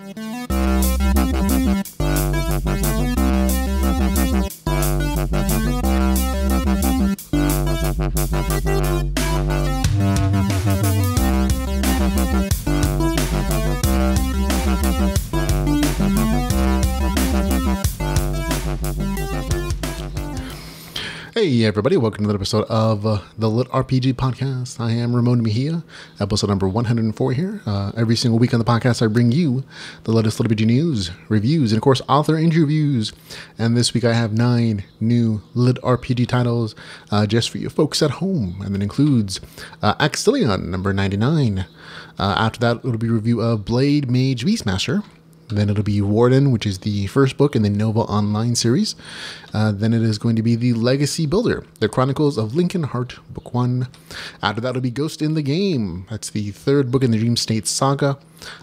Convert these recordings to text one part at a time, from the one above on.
Hey everybody, welcome to another episode of the LitRPG Podcast. I am Ramon Mejia, episode number 104 here. Every single week on the podcast I bring you the latest LitRPG news, reviews, and of course author interviews. And this week I have 9 new LitRPG titles just for you folks at home. And that includes Akillia, number 99. After that it'll be a review of Blademage Beastmaster. Then it'll be Warden, which is the first book in the Nova Online series. Then it is going to be the Legacy Builder, the Chronicles of Lincoln Hart, Book 1. After that, it'll be Ghost in the Game. That's the third book in the Dream State Saga.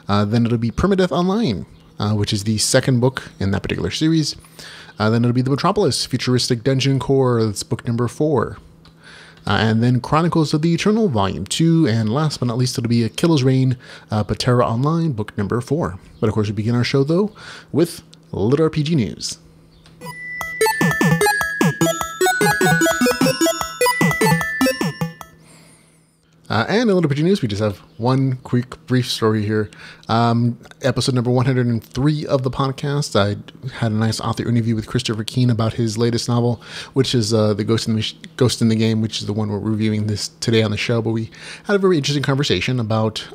Then it'll be Perma-Death Online, which is the second book in that particular series. Then it'll be the Metropolis, Futuristic Dungeon Core. That's book number 4. And then Chronicles of the Eternal, Volume 2. And last but not least, it'll be Akilla's Reign, Puatera Online, book number 4. But of course, we begin our show, though, with LitRPG news. And in LitRPG news, we just have one quick, brief story here. Episode number 103 of the podcast, I had a nice author interview with Christopher Keene about his latest novel, which is the Ghost in the Game, which is the one we're reviewing this today on the show. But we had a very interesting conversation about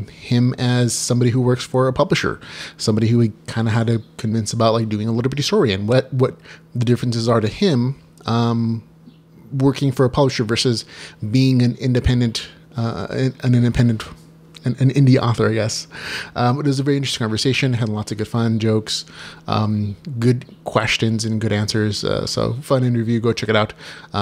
him as somebody who works for a publisher, somebody who we kind of had to convince about like doing a LitRPG story and what the differences are to him. Working for a publisher versus being an independent, an indie author, I guess. It was a very interesting conversation. Had lots of good fun, jokes, good questions and good answers. So fun interview. Go check it out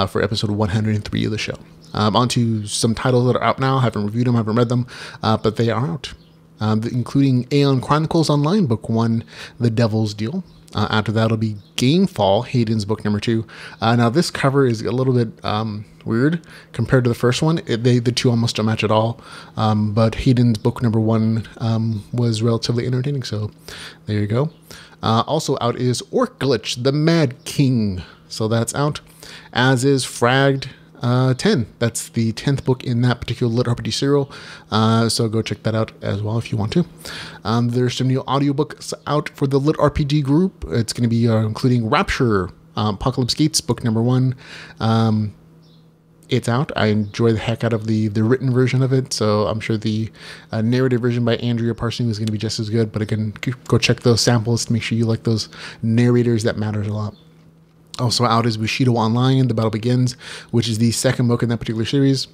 for episode 103 of the show. On to some titles that are out now. Haven't reviewed them, haven't read them, but they are out. Including Aeon Chronicles Online, Book 1, The Devil's Deal. After that, it'll be Gamefall, HAYDEN'S book number 2. Now, this cover is a little bit weird compared to the first one. The two almost don't match at all. But HAYDEN'S book number 1 was relatively entertaining, so there you go. Also out is Orc Glitch, the Mad King. So that's out, as is Fragged 10. That's the 10th book in that particular LitRPG serial. So go check that out as well if you want to. There's some new audiobooks out for the LitRPG group. It's going to be including Rapture, Apocalypse Gates, book number 1. It's out. I enjoy the heck out of the written version of it, so I'm sure the narrative version by Andrea Parsons is going to be just as good. But again, go check those samples to make sure you like those narrators. That matters a lot. Also out is Bushido Online, The Battle Begins, which is the second book in that particular series.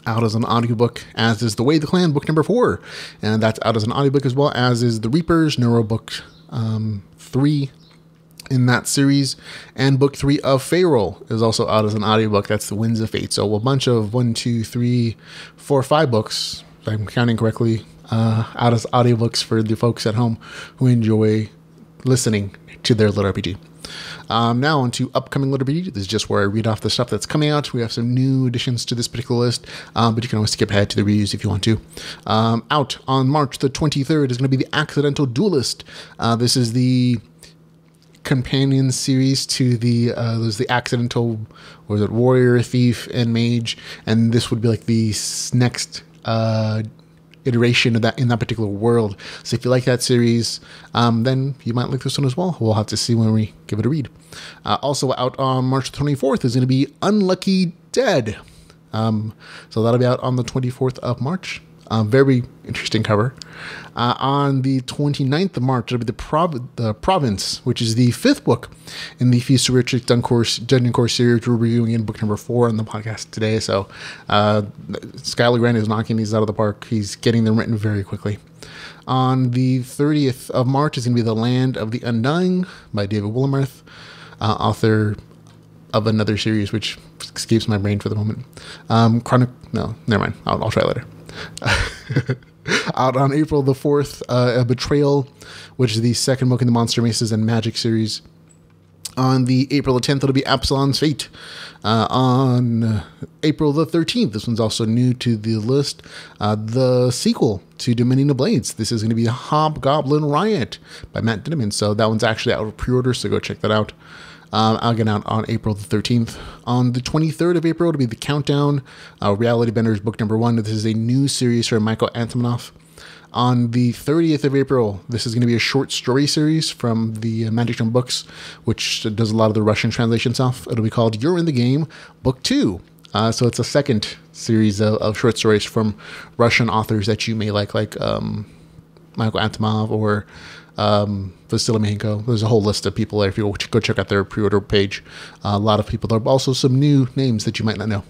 Out as an audiobook, as is The Way of the Clan, book number 4. And that's out as an audiobook as well, as is The Reapers, Neuro book 3 in that series. And book 3 of Pharaoh is also out as an audiobook. That's The Winds of Fate. So a bunch of 1, 2, 3, 4, 5 books, if I'm counting correctly, out as audiobooks for the folks at home who enjoy listening to their LitRPG. Now on to upcoming LitRPG. This is just where I read off the stuff that's coming out. We have some new additions to this particular list, but you can always skip ahead to the reviews if you want to. Out on March the 23rd is going to be The Accidental Duelist. This is the companion series to there's the Accidental, or is it Warrior, Thief, and Mage, and this would be like the next iteration of that in that particular world. So if you like that series, then you might like this one as well. We'll have to see when we give it a read. Also out on March 24th is going to be Unlucky Dead. So that'll be out on the 24th of March. Very interesting cover. On the 29th of March, it'll be the Province, which is the 5th book in the Futuristic Dungeon Core series. We're reviewing in book number 4 on the podcast today. So Skylar Grant is knocking these out of the park. He's getting them written very quickly. On the 30th of March is going to be The Land of the Undying by David Willamrith, author of another series which escapes my brain for the moment. No, never mind. I'll try later. Out on April the 4th, A Betrayal, which is the second book in the Monster Maces and Magic series. On the April the 10th, it'll be Absalom's Fate. On April the 13th, this one's also new to the list, the sequel to Dominion of Blades. This is going to be Hobgoblin Riot by Matt Dinniman. So that one's actually out of pre-order, so go check that out. I'll get out on April the 13th. On the 23rd of April, it'll be The Countdown, Reality Benders book number 1. This is a new series from Michael Antonoff. On the 30th of April, this is going to be a short story series from the Magic Jump Books, which does a lot of the Russian translation stuff. It'll be called You're in the Game, Book 2. So it's a second series of short stories from Russian authors that you may like Michael Antonov or Vasily Mahenko. There's a whole list of people there if you go check out their pre-order page. A lot of people. There are also some new names that you might not know.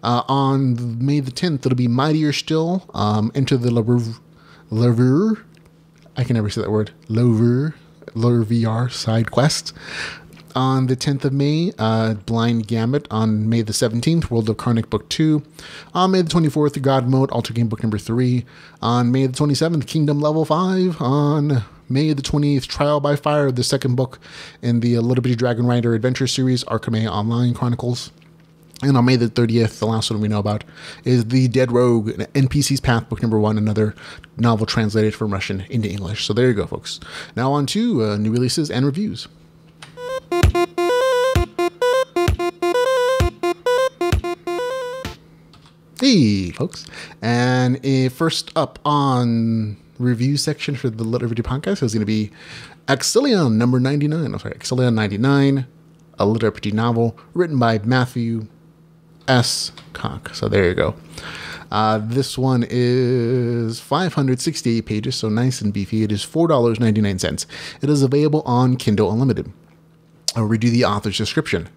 On May the 10th, it'll be Mightier Still, Enter the Lurvur, I can never say that word, Lurvr side quest. On the 10th of May, Blind Gambit. On May the 17th, World of Chronicle Book 2. On May the 24th, God Mode, Alter Game Book number 3. On May the 27th, Kingdom Level 5. On May the 28th, Trial by Fire, the second book in the Little Bitty Dragon Rider Adventure series, Arkham Online Chronicles. And on May the 30th, the last one we know about is The Dead Rogue, NPC's Path, book number 1, another novel translated from Russian into English. So there you go, folks. Now on to new releases and reviews. Hey, folks. And first up on review section for the LitRPG Podcast is going to be Akillia number 99. Akillia 99, a LitRPG novel written by Matthew S. Cock. So there you go. This one is 568 pages, so nice and beefy. It is $4.99. It is available on Kindle Unlimited. I'll read you the author's description.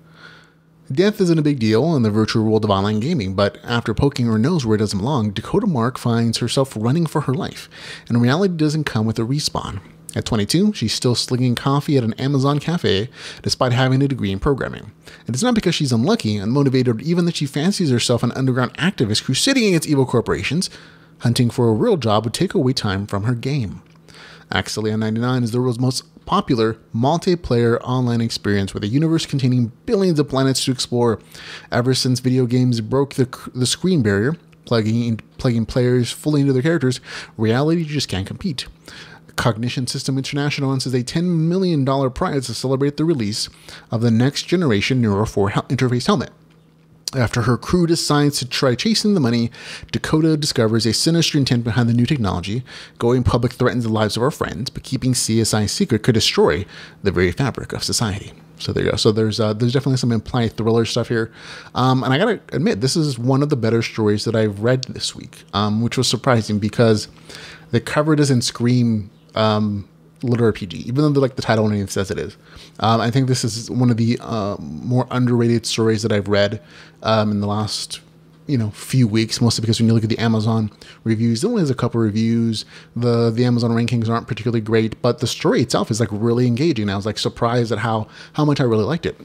Death isn't a big deal in the virtual world of online gaming, but after poking her nose where it doesn't belong, Dakota Mark finds herself running for her life, and reality doesn't come with a respawn. At 22, she's still slinging coffee at an Amazon cafe despite having a degree in programming. And it's not because she's unlucky, unmotivated, or even that she fancies herself an underground activist crusading against evil corporations. Hunting for a real job would take away time from her game. Akillia 99 is the world's most popular multiplayer online experience with a universe containing billions of planets to explore. Ever since video games broke the screen barrier, plugging players fully into their characters, reality just can't compete. Cognition System International announces a $10 million prize to celebrate the release of the next generation Neuro 4 interface helmet. After her crew decides to try chasing the money, Dakota discovers a sinister intent behind the new technology. Going public threatens the lives of our friends, but keeping CSI secret could destroy the very fabric of society. So there you go. So there's definitely some implied thriller stuff here. And I gotta admit, this is one of the better stories that I've read this week, which was surprising because the cover doesn't scream LitRPG, even though the title name says it is. I think this is one of the more underrated stories that I've read in the last few weeks, mostly because when you look at the Amazon reviews, there only has a couple reviews. The Amazon rankings aren't particularly great, but the story itself is really engaging. I was surprised at how much I really liked it.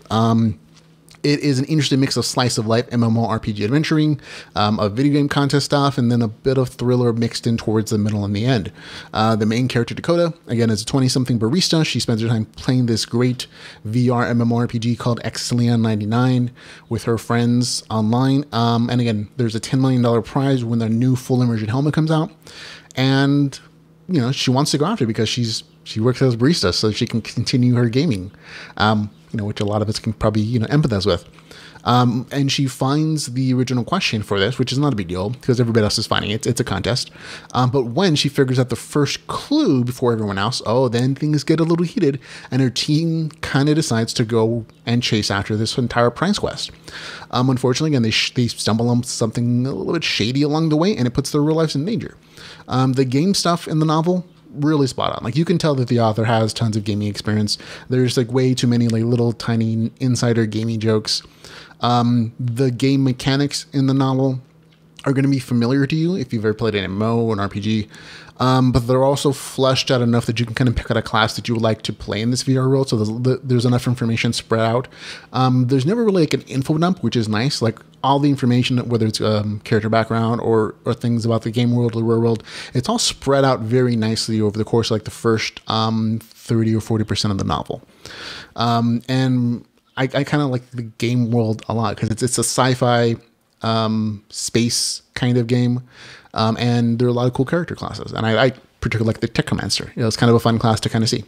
It is an interesting mix of slice of life MMORPG adventuring, a video game contest stuff, and then a bit of thriller mixed in towards the middle and the end. The main character, Dakota, again, is a 20-something barista. She spends her time playing this great VR MMORPG called Akillia 99 with her friends online. And again, there's a $10 million prize when the new full immersion helmet comes out. And, she wants to go after it because she works as a barista so she can continue her gaming. Which a lot of us can probably, empathize with. And she finds the original question for this, which is not a big deal because everybody else is finding it. It's a contest. But when she figures out the first clue before everyone else, then things get a little heated and her team kind of decides to go and chase after this entire prize quest. Unfortunately, again, they stumble on something a little bit shady along the way and it puts their real lives in danger. The game stuff in the novel, really spot on. You can tell that the author has tons of gaming experience. There's way too many little tiny insider gaming jokes. The game mechanics in the novel are going to be familiar to you if you've ever played an MMO or an RPG. But they're also fleshed out enough that you can kind of pick out a class that you would like to play in this VR world. So there's enough information spread out. There's never really an info dump, which is nice. All the information, whether it's character background or things about the game world or the real world, it's all spread out very nicely over the course of the first 30 or 40% of the novel. And I kind of like the game world a lot because it's a sci-fi space kind of game. And there are a lot of cool character classes. And I particularly like the Technomancer. It's kind of a fun class to kind of see.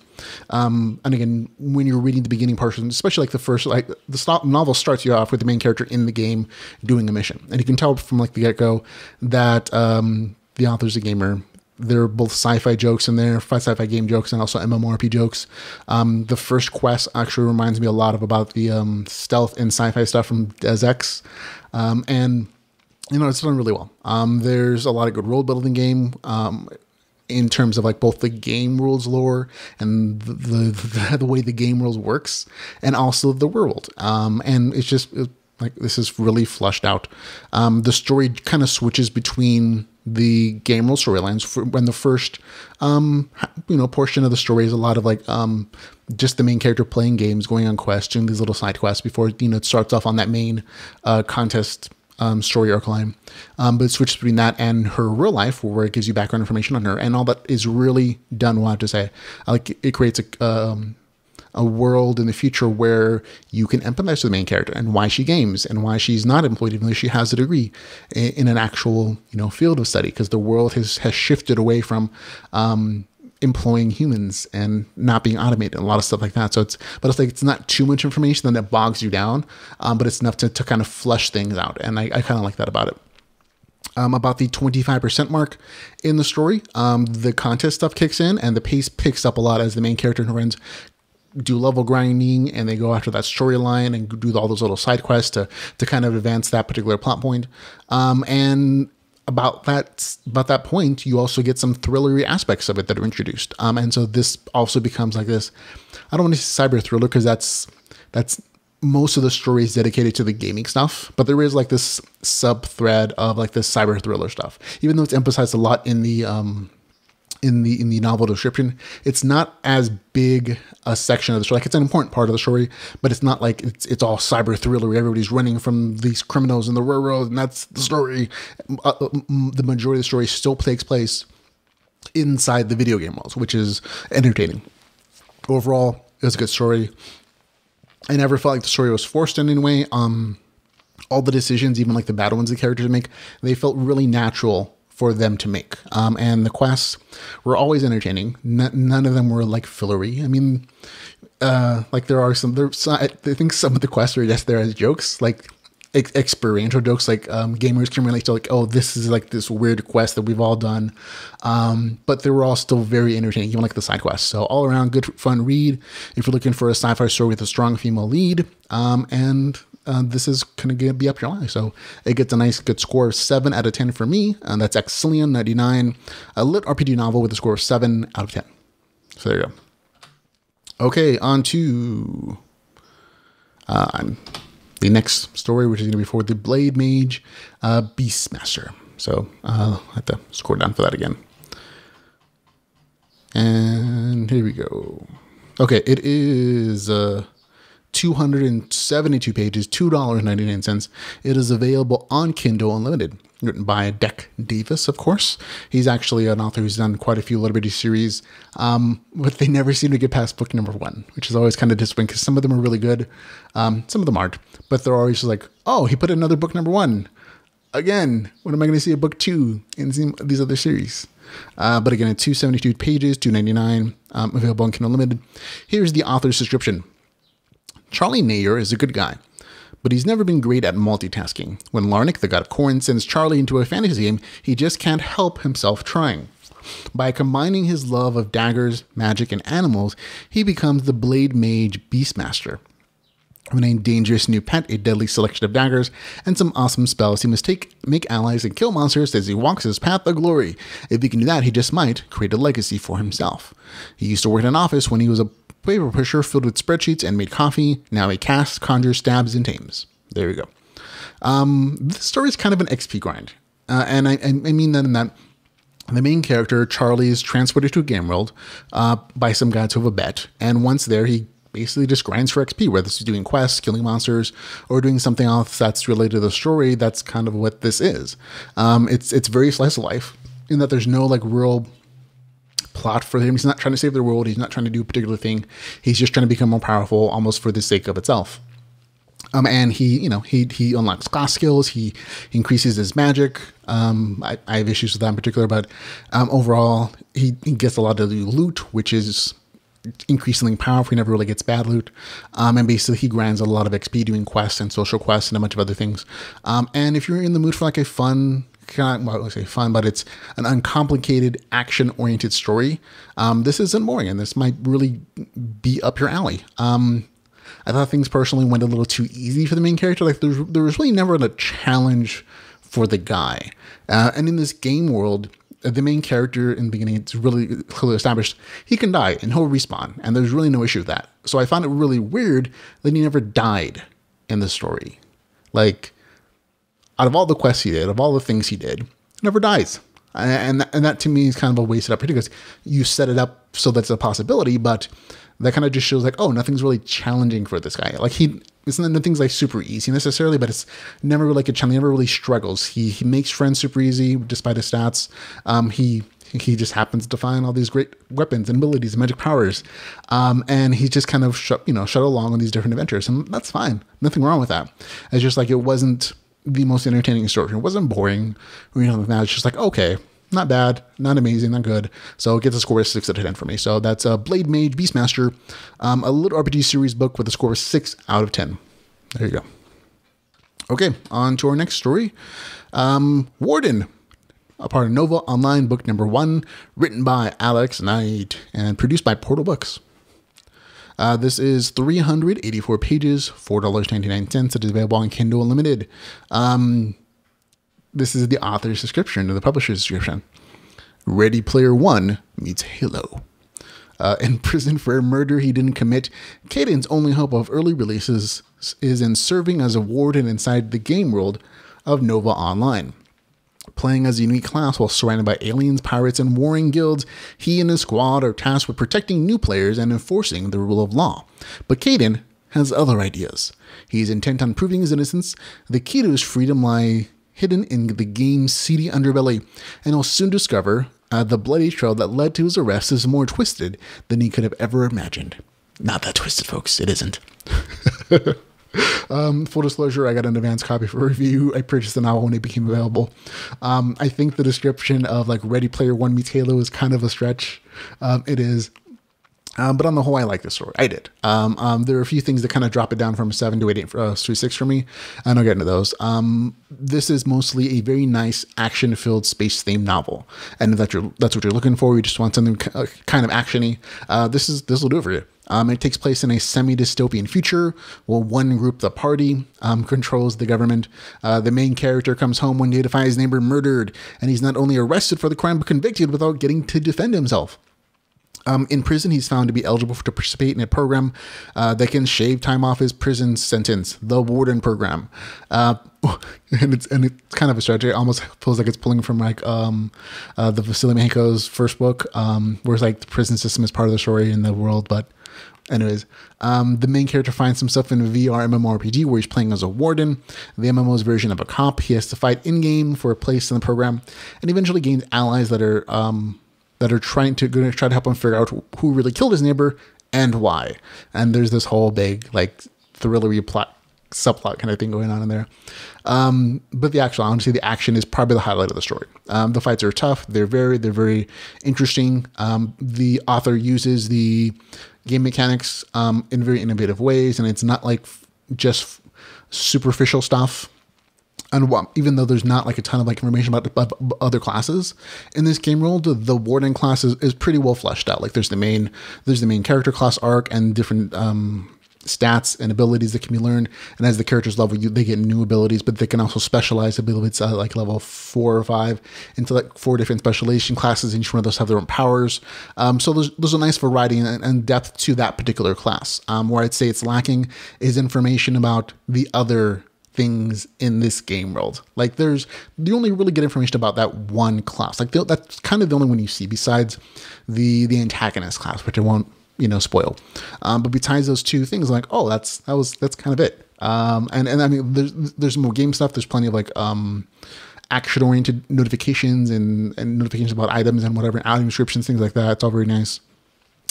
And again, when you're reading the beginning portion, especially like the first, like the novel starts you off with the main character in the game doing a mission. And you can tell from like the get-go that the author's a gamer. There are both sci-fi jokes in there, sci-fi game jokes, and also MMORPG jokes. The first quest actually reminds me a lot about the stealth and sci-fi stuff from Deus Ex. And, it's done really well. There's a lot of good world-building game in terms of like both the game rules lore and the way the game rules works, and also the world. And it's just like this is really flushed out. The story kind of switches between the game rule storylines. When the first portion of the story is a lot of like just the main character playing games, going on quests, doing these little side quests before it starts off on that main contest story arc line. But it switches between that and her real life, where it gives you background information on her, and all that is really done well, I have to say. Like it creates a world in the future where you can empathize with the main character and why she games and why she's not employed, even though she has a degree in an actual field of study, because the world has shifted away from employing humans and not being automated and a lot of stuff like that. So it's not too much information that bogs you down, but it's enough to kind of flesh things out. And I kind of like that about it. About the 25% mark in the story, the contest stuff kicks in and the pace picks up a lot as the main character and her friends do level grinding and they go after that storyline and do all those little side quests to kind of advance that particular plot point. And about that point, you also get some thrillery aspects of it that are introduced. And so this also becomes like this, I don't want to say cyber thriller because that's most of the story is dedicated to the gaming stuff, but there is like this sub thread of like this cyber thriller stuff, even though it's emphasized a lot in the novel description. It's not as big a section of the story. Like it's an important part of the story, but it's not like it's all cyber thriller where everybody's running from these criminals in the railroad and that's the story. The majority of the story still takes place inside the video game world, which is entertaining. Overall, it was a good story. I never felt like the story was forced in any way. All the decisions, even like the bad ones the characters make, they felt really natural for them to make. And the quests were always entertaining. None of them were like fillery. I mean, like I think some of the quests are just there as jokes, like experiential jokes, like gamers can relate to like, oh, this is like this weird quest that we've all done. But they were all still very entertaining, even like the side quests. So all around good, fun read if you're looking for a sci-fi story with a strong female lead. This is going to be up your alley. So it gets a nice, good score of 7 out of 10 for me. And that's Akillia 99, a lit RPG novel with a score of 7 out of 10. So there you go. Okay, on to the next story, which is going to be for the Blademage Beastmaster. So I'll have to score down for that again. And here we go. Okay, it is 272 pages, $2.99. It is available on Kindle Unlimited, written by Deck Davis, of course. He's actually an author who's done quite a few Little Bitty series, but they never seem to get past book number 1, which is always kind of disappointing because some of them are really good. Some of them aren't, but they're always just like, oh, he put another book number 1. Again, when am I going to see a book 2 in these other series? But again, it's 272 pages, $2.99, available on Kindle Unlimited. Here's the author's description. Charlie Nayer is a good guy, but he's never been great at multitasking. When Larnick, the god of corn, sends Charlie into a fantasy game, he just can't help himself trying. By combining his love of daggers, magic, and animals, he becomes the Blademage Beastmaster. With a dangerous new pet, a deadly selection of daggers, and some awesome spells, he must make allies and kill monsters as he walks his path of glory. If he can do that, he just might create a legacy for himself. He used to work in an office when he was a paper pusher filled with spreadsheets and made coffee. Now he casts, conjures, stabs, and tames. There we go. This story is kind of an XP grind. And I mean that in that the main character, Charlie, is transported to a game world by some guys who have a bet. And once there, he basically just grinds for XP, whether it's doing quests, killing monsters, or doing something else that's related to the story. That's kind of what this is. It's very slice of life in that there's no like real plot for him. He's not trying to save the world. He's not trying to do a particular thing. He's just trying to become more powerful, almost for the sake of itself. And he unlocks class skills. He increases his magic. I have issues with that in particular, but overall, he gets a lot of the loot, which is increasingly powerful. He never really gets bad loot. And basically, he grinds a lot of XP doing quests and social quests and a bunch of other things. And if you're in the mood for like a fun, well, I say fun, but it's an uncomplicated, action-oriented story, this isn't boring, and this might really be up your alley. I thought things personally went a little too easy for the main character. Like there was really never a challenge for the guy. And in this game world, the main character in the beginning, it's really clearly established, he can die and he'll respawn. And there's really no issue with that. So I found it really weird that he never died in the story. Like, out of all the quests he did, of all the things he did, he never dies. And that to me is kind of a wasted opportunity, because you set it up so that's a possibility, but that kind of just shows like, oh, nothing's really challenging for this guy. Like nothing's like super easy necessarily, but it's never really like a challenge. He never really struggles. He makes friends super easy despite his stats. He just happens to find all these great weapons and abilities and magic powers. And he's just kind of shut along on these different adventures, and that's fine. Nothing wrong with that. It's just like, it wasn't the most entertaining story. It wasn't boring or anything like that. It's just like, okay, not bad, not amazing, not good. So it gets a score of 6 out of 10 for me. So that's Blademage Beastmaster, a LitRPG series book with a score of 6 out of 10. There you go. Okay, on to our next story. Warden, a part of Nova Online book number 1, written by Alex Knight and produced by Portal Books. This is 384 pages, $4.99. It is available on Kindle Unlimited. This is the author's description, or the publisher's description. Ready Player One meets Halo. In prison for a murder he didn't commit, Caden's only hope of early releases is in serving as a warden inside the game world of Nova Online. Playing as a unique class while surrounded by aliens, pirates, and warring guilds, he and his squad are tasked with protecting new players and enforcing the rule of law. But Caden has other ideas. He's intent on proving his innocence. The key to his freedom lie hidden in the game's seedy underbelly, and he'll soon discover the bloody trail that led to his arrest is more twisted than he could have ever imagined. Not that twisted, folks. It isn't. Full disclosure, I got an advance copy for review. I purchased the novel when it became available. I think the description of like Ready Player One meets Halo is kind of a stretch. It is. But on the whole, I like this story. I did. There are a few things that kind of drop it down from 7 to 8 to 6 for me, and I'll get into those. This is mostly a very nice action-filled space-themed novel, and if that's what you're looking for, you just want something kind of actiony. This will do it for you. It takes place in a semi-dystopian future where one group, the party, controls the government. The main character comes home one day to find his neighbor murdered, and he's not only arrested for the crime but convicted without getting to defend himself. In prison, he's found to be eligible to participate in a program that can shave time off his prison sentence, the Warden program. And it's kind of a strategy. It almost feels like it's pulling from like the Vasily Mexico's first book, where it's like the prison system is part of the story in the world. But anyways, the main character finds himself in a VR MMORPG where he's playing as a warden, the MMO's version of a cop. He has to fight in-game for a place in the program, and eventually gains allies that are going to try to help him figure out who really killed his neighbor and why. And there's this whole big like thrillery subplot kind of thing going on in there. But honestly, the action is probably the highlight of the story. The fights are tough. They're very interesting. The author uses the game mechanics in very innovative ways, and it's not like just superficial stuff. And even though there's not like a ton of like information about other classes in this game world, the Warden class is pretty well fleshed out. Like there's the main character class arc and different stats and abilities that can be learned. And as the characters level, they get new abilities, but they can also specialize abilities at like level 4 or 5 into like 4 different specialization classes. Each one of those have their own powers. So there's a nice variety and depth to that particular class. Where I'd say it's lacking is information about the other things in this game world. Like you only really get information about that one class. Like that's kind of the only one you see besides the antagonist class, which I won't spoil. But besides those two things, like that's kind of it. And I mean there's more game stuff. There's plenty of like action-oriented notifications and notifications about items and whatever, item descriptions, things like that. It's all very nice.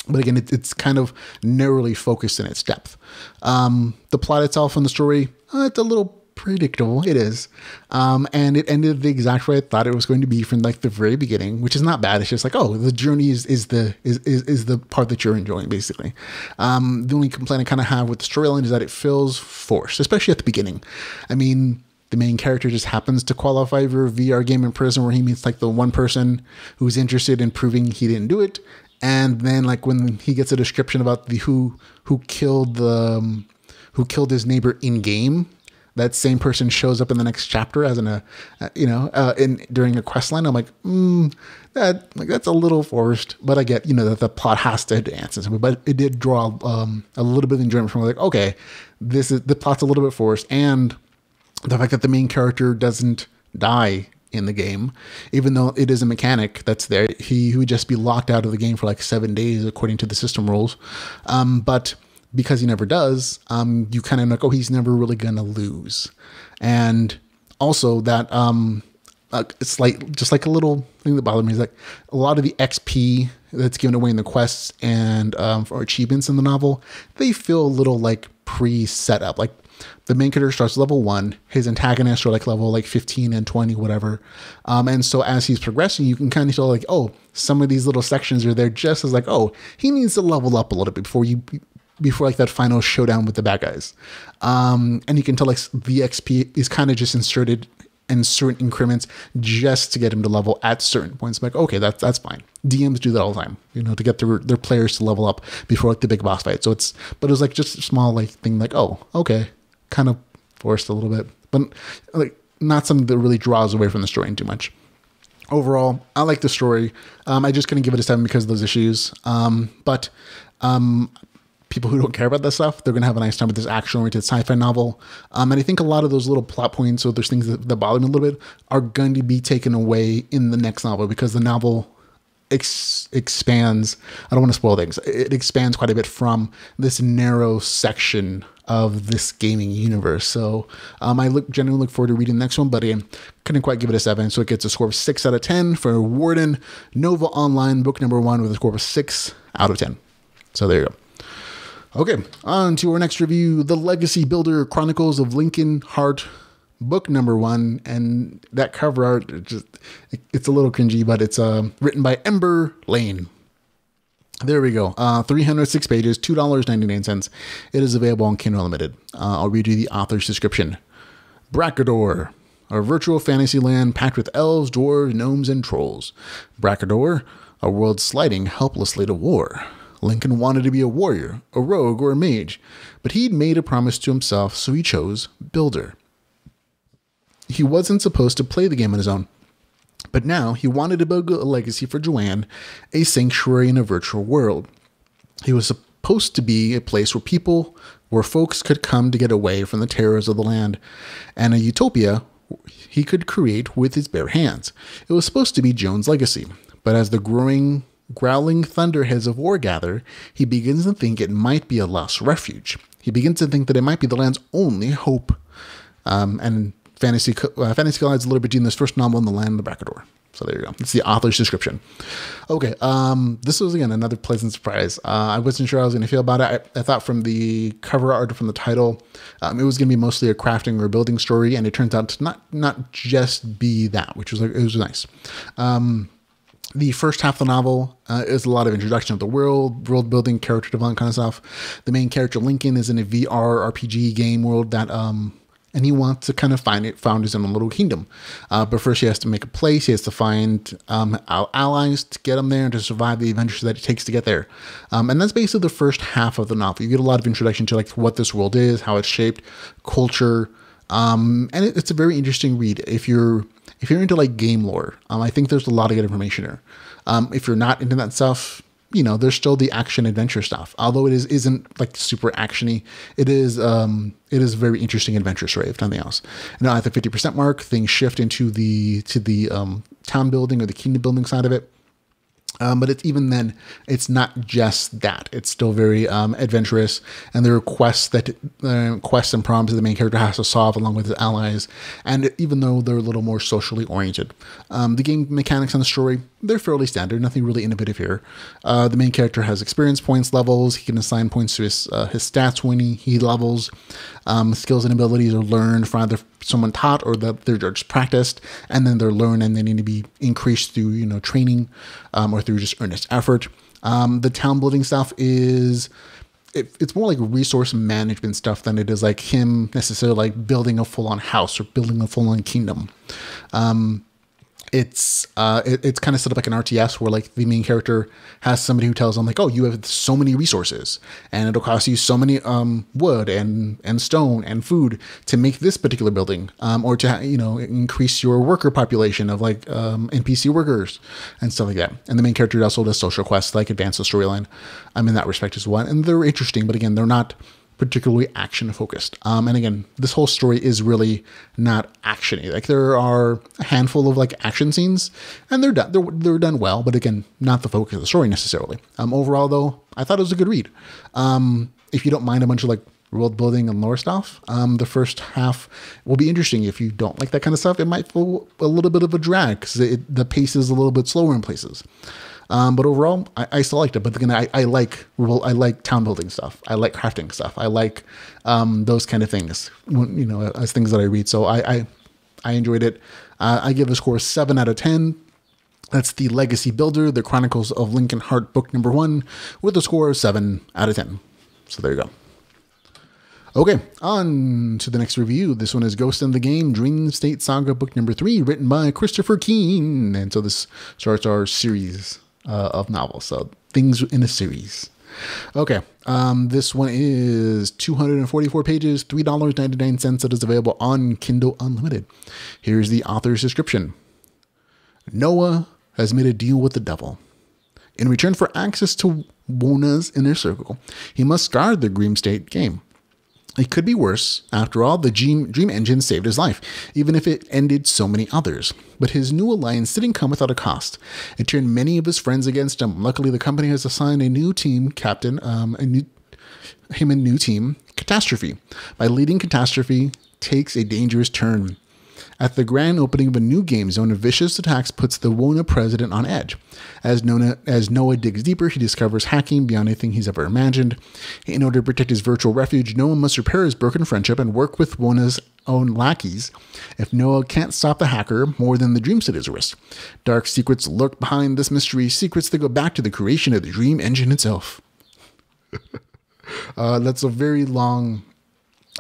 But again, it's kind of narrowly focused in its depth. The plot itself and the story, it's a little predictable. It is. And it ended the exact way I thought it was going to be from like the very beginning, which is not bad. It's just like, oh, the journey is the part that you're enjoying, basically. The only complaint I kind of have with the storyline is that it feels forced, especially at the beginning. I mean, the main character just happens to qualify for a VR game in prison where he meets like the one person who's interested in proving he didn't do it. And then like when he gets a description about the who killed his neighbor in game, that same person shows up in the next chapter as during a quest line. I'm like, that's a little forced, but I get, that the plot has to advance and something, but it did draw a little bit of enjoyment from like, okay, the plot's a little bit forced. And the fact that the main character doesn't die in the game, even though it is a mechanic that's there, he would just be locked out of the game for like 7 days according to the system rules. But because he never does, you kind of like, oh, he's never really gonna lose. And also that it's like just like a little thing that bothered me is like a lot of the XP that's given away in the quests and for achievements in the novel, they feel a little like pre-set up. Like the main character starts level 1, his antagonists are like level like 15 and 20, whatever. And so as he's progressing, you can kind of tell like, oh, some of these little sections are there just as like, oh, he needs to level up a little bit before like that final showdown with the bad guys. And you can tell like the XP is kind of just inserted in certain increments just to get him to level at certain points. I'm like, okay, that's fine. DMs do that all the time, to get their players to level up before like the big boss fight. But it was like just a small like thing like, oh, okay, kind of forced a little bit, but like not something that really draws away from the story too much. Overall, I like the story. I just couldn't give it a 7 because of those issues. But people who don't care about that stuff, they're going to have a nice time with this action-oriented sci-fi novel. And I think a lot of those little plot points, or there's things that bother me a little bit, are going to be taken away in the next novel because the novel expands. I don't want to spoil things. It expands quite a bit from this narrow section of this gaming universe. So I genuinely look forward to reading the next one, but I couldn't quite give it a 7. So it gets a score of 6 out of 10 for Warden Nova Online, book number 1, with a score of 6 out of 10. So there you go. Okay, on to our next review, The Legacy Builder Chronicles of Lincoln Hart, book number 1. And that cover art, it's a little cringy, but it's written by Ember Lane. There we go. 306 pages, $2.99. It is available on Kindle Unlimited. I'll read you the author's description. Bracador, a virtual fantasy land packed with elves, dwarves, gnomes, and trolls. Bracador, a world sliding helplessly to war. Lincoln wanted to be a warrior, a rogue, or a mage, but he'd made a promise to himself, so he chose Builder. He wasn't supposed to play the game on his own, but now he wanted to build a legacy for Joanne, a sanctuary in a virtual world. He was supposed to be a place where folks could come to get away from the terrors of the land, and a utopia he could create with his bare hands. It was supposed to be Joan's legacy, but as the growling thunderheads of war gather, he begins to think it might be a lost refuge. He begins to think that it might be the land's only hope. And fantasy collides a little bit in this first novel in the land of the Bracador. So there you go. It's the author's description. Okay, this was, again, another pleasant surprise. I wasn't sure how I was going to feel about it. I thought from the cover art, from the title, it was going to be mostly a crafting or building story, and it turns out to not just be that, which was it was nice. The first half of the novel is a lot of introduction of the world building, character development kind of stuff. The main character, Lincoln, is in a VR RPG game world that, and he wants to kind of found his own little kingdom. But first he has to make a place. He has to find allies to get him there and to survive the adventures that it takes to get there. And that's basically the first half of the novel. You get a lot of introduction to like what this world is, how it's shaped, culture. And it's a very interesting read. If you're into like game lore, I think there's a lot of good information there. If you're not into that stuff, there's still the action adventure stuff. Although it isn't like super actiony, it is very interesting adventure story, if nothing else. Now at the 50% mark, things shift into the town building or the kingdom building side of it. But it's even then, it's not just that. It's still very adventurous, and there are quests and problems that the main character has to solve along with his allies. And even though they're a little more socially oriented, the game mechanics and the story, they're fairly standard. Nothing really innovative here. The main character has experience points levels. He can assign points to his stats when he levels. Skills and abilities are learned from either someone taught or that they're just practiced, and then they're learned and they need to be increased through training or through just earnest effort. The town building stuff it's more like resource management stuff than it is like him necessarily like building a full-on house or building a full-on kingdom. It's kind of set up like an RTS where like the main character has somebody who tells them like, oh, you have so many resources and it'll cost you so many wood and stone and food to make this particular building, or to increase your worker population of like NPC workers and stuff like that. And the main character also does social quests like advance the storyline in that respect as well. And they're interesting, but again, they're not particularly action focused. And again, this whole story is really not actiony. Like there are a handful of like action scenes and they're done well, but again, not the focus of the story necessarily. Overall though, I thought it was a good read. If you don't mind a bunch of like world building and lore stuff, the first half will be interesting. If you don't like that kind of stuff, it might feel a little bit of a drag because the pace is a little bit slower in places. But overall, I still liked it. But again, I like town building stuff. I like crafting stuff. I like those kind of things, as things that I read. So I enjoyed it. I give a score 7 out of 10. That's the Legacy Builder, the Chronicles of Lincoln Hart, book number 1, with a score of 7 out of 10. So there you go. Okay, on to the next review. This one is Ghost in the Game, Dream State Saga, book number 3, written by Christopher Keene. And so this starts our series of novels. So things in a series. Okay, this one is 244 pages, $3.99. It is available on Kindle Unlimited. Here's the author's description. Noah has made a deal with the devil. In return for access to Wona's inner circle, he must guard the Dream State game. It could be worse. After all, the Dream Engine saved his life, even if it ended so many others. But his new alliance didn't come without a cost. It turned many of his friends against him. Luckily, the company has assigned a new team captain, a new team, Catastrophe. By leading, Catastrophe takes a dangerous turn. At the grand opening of a new game zone, a vicious attacks puts the Wona president on edge. As Noah digs deeper, he discovers hacking beyond anything he's ever imagined. In order to protect his virtual refuge, Noah must repair his broken friendship and work with Wona's own lackeys. If Noah can't stop the hacker, more than the Dream State is a risk. Dark secrets lurk behind this mystery, secrets that go back to the creation of the Dream Engine itself. That's a very long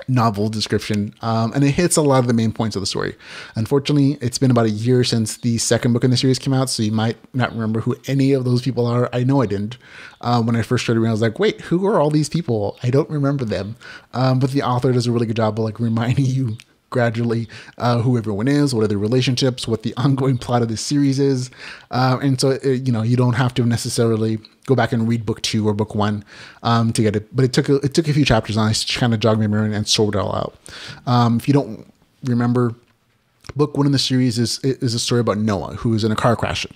novel description, and it hits a lot of the main points of the story. Unfortunately, it's been about a year since the second book in the series came out, so you might not remember who any of those people are. I know I didn't. When I first started reading, I was like, wait, who are all these people? I don't remember them. But the author does a really good job of like reminding you gradually who everyone is, what are their relationships, what the ongoing plot of this series is. And so, you don't have to necessarily go back and read book 2 or book 1 to get it. But it took a few chapters on it to kind of jog my memory and sort it all out. If you don't remember, book 1 in the series is a story about Noah, who is in a car crash.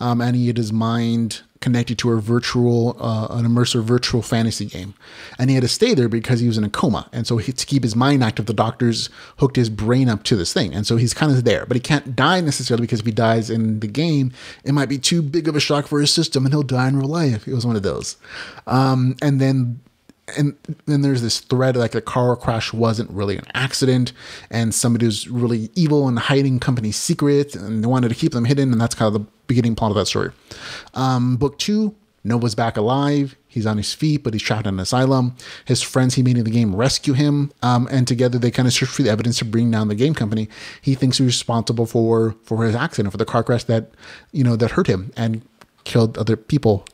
And he had his mind connected to an immersive virtual fantasy game. And he had to stay there because he was in a coma. And so to keep his mind active, the doctors hooked his brain up to this thing. And so he's kind of there, but he can't die necessarily because if he dies in the game, it might be too big of a shock for his system and he'll die in real life. It was one of those. And then there's this thread like the car crash wasn't really an accident and somebody was really evil and hiding company secrets and they wanted to keep them hidden. And that's kind of the beginning plot of that story. Book 2, Noah's back alive. He's on his feet, but he's trapped in an asylum. His friends he made in the game rescue him. And together they kind of search for the evidence to bring down the game company. He thinks he's responsible for his accident, for the car crash that hurt him and killed other people.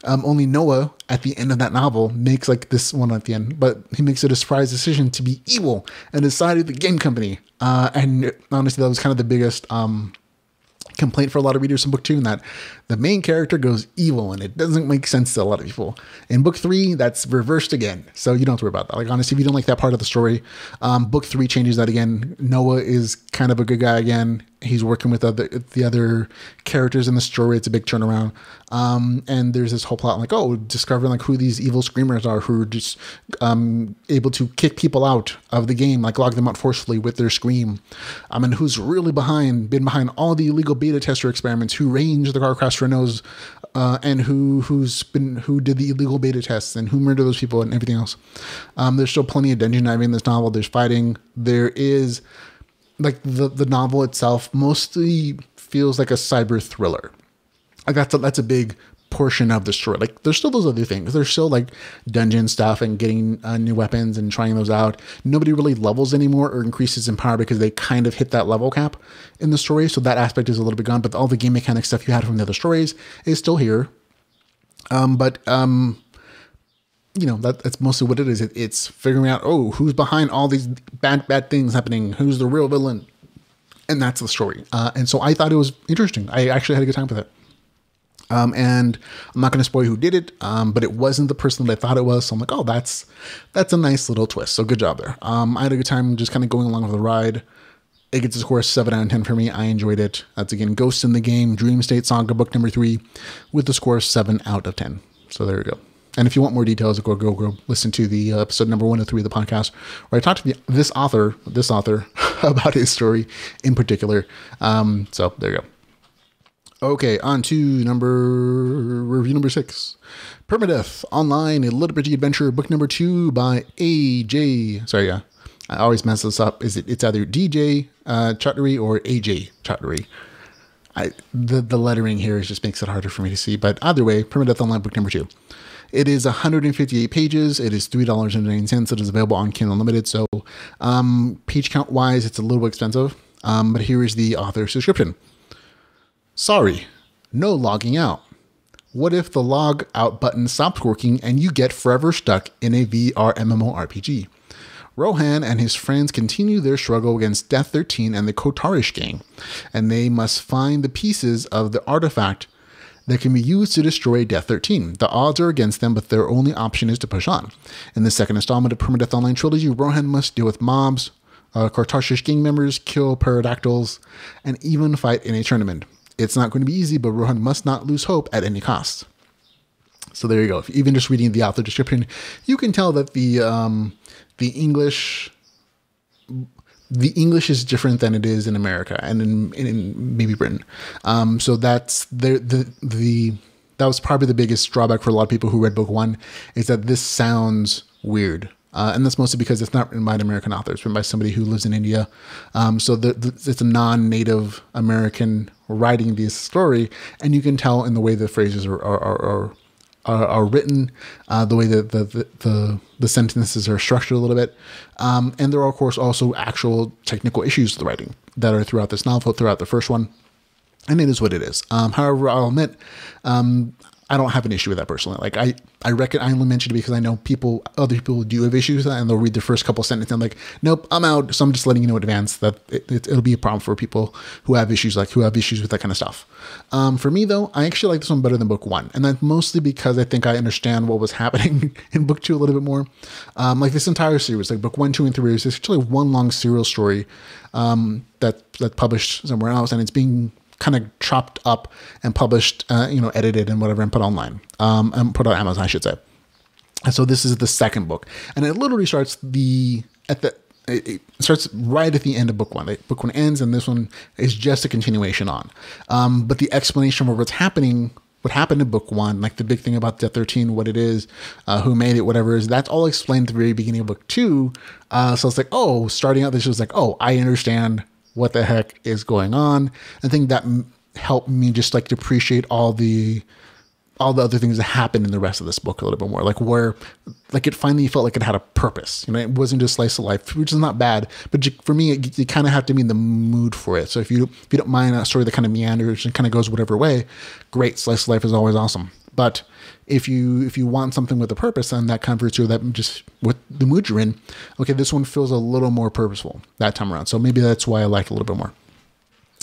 Only Noah at the end of that novel makes like this one at the end, but he makes it a surprise decision to be evil and decided the game company. And honestly, that was kind of the biggest complaint for a lot of readers in book 2, and that the main character goes evil and it doesn't make sense to a lot of people. In book 3, that's reversed again. So you don't have to worry about that. Like honestly, if you don't like that part of the story, book 3 changes that again. Noah is kind of a good guy again. He's working with the other characters in the story. It's a big turnaround. And there's this whole plot like, discovering like who these evil screamers are who are just able to kick people out of the game, like log them out forcefully with their scream. And who's really been behind all the illegal beta tester experiments, who ranged the car crash for nose, and who did the illegal beta tests and who murdered those people and everything else. There's still plenty of dungeon diving in this novel. There's fighting. There is like the novel itself mostly feels like a cyber thriller. Like that's a big portion of the story. Like there's still those other things. There's still like dungeon stuff and getting new weapons and trying those out. Nobody really levels anymore or increases in power because they kind of hit that level cap in the story. So that aspect is a little bit gone, but all the game mechanic stuff you had from the other stories is still here. That's mostly what it is. It's figuring out, who's behind all these bad things happening? Who's the real villain? And that's the story. And so I thought it was interesting. I actually had a good time with it. And I'm not going to spoil who did it, but it wasn't the person that I thought it was. So I'm like, that's a nice little twist. So good job there. I had a good time just kind of going along with the ride. It gets a score of 7 out of 10 for me. I enjoyed it. That's again, Ghosts in the Game, Dream State Saga, book number 3 with the score of 7 out of 10. So there you go. And if you want more details, go listen to the episode number 103 of the podcast, where I talked to this author about his story in particular. So there you go. Okay, on to review number 6. Perma-Death Online, a LitRPG adventure, book number 2 by AJ. Sorry, yeah. I always mess this up. It's either DJ Chaudhary or AJ Chaudhary. The lettering here just makes it harder for me to see. But either way, Perma-Death Online, book number 2. It is 158 pages. It is $3.99. It is available on Kindle Unlimited. So page count wise, it's a little expensive. But here is the author's description. Sorry, no logging out. What if the log out button stops working and you get forever stuck in a VR MMORPG? Rohan and his friends continue their struggle against Death 13 and the Kotarish gang, and they must find the pieces of the artifact that can be used to destroy Death 13. The odds are against them, but their only option is to push on. In the second installment of Perma-Death Online Trilogy, Rohan must deal with mobs, Kotarish gang members, kill pterodactyls, and even fight in a tournament. It's not going to be easy, but Rohan must not lose hope at any cost. So there you go. If even just reading the author description, you can tell that the English is different than it is in America and in maybe Britain. So that's that was probably the biggest drawback for a lot of people who read book 1 is that this sounds weird. And that's mostly because it's not written by an American author. It's written by somebody who lives in India. So it's a non-native American writing this story, and you can tell in the way the phrases are written, the way that the sentences are structured a little bit. And there are, of course, also actual technical issues with the writing that are throughout this novel, throughout the first one. And it is what it is. However, I'll admit, I don't have an issue with that personally. Like I reckon I only mentioned it because I know other people do have issues with that, and they'll read the first couple sentences and I'm like, nope, I'm out. So I'm just letting you know in advance that it'll be a problem for people who have issues with that kind of stuff. For me though, I actually like this one better than book 1, and that's mostly because I think I understand what was happening in book 2 a little bit more. Like this entire series, like book 1, 2, and 3 is actually one long serial story that's published somewhere else, and it's being kind of chopped up and published, edited and whatever, and put online, and put on Amazon, I should say. And so this is the second book, and it literally starts it starts right at the end of book 1. Book 1 ends, and this one is just a continuation on. But the explanation of what happened in book 1, like the big thing about Death 13, what it is, who made it, whatever is, that's all explained at the very beginning of book 2. So it's like, starting out, this was like, I understand what the heck is going on. I think that helped me just like to appreciate all the other things that happened in the rest of this book a little bit more, like where like it finally felt like it had a purpose. It wasn't just slice of life, which is not bad, but for me, you kind of have to be in the mood for it. So if you don't mind a story that kind of meanders and kind of goes whatever way, great. Slice of life is always awesome. But if you want something with a purpose, then that converts you that just with the mood you're in. Okay, this one feels a little more purposeful that time around. So maybe that's why I like it a little bit more.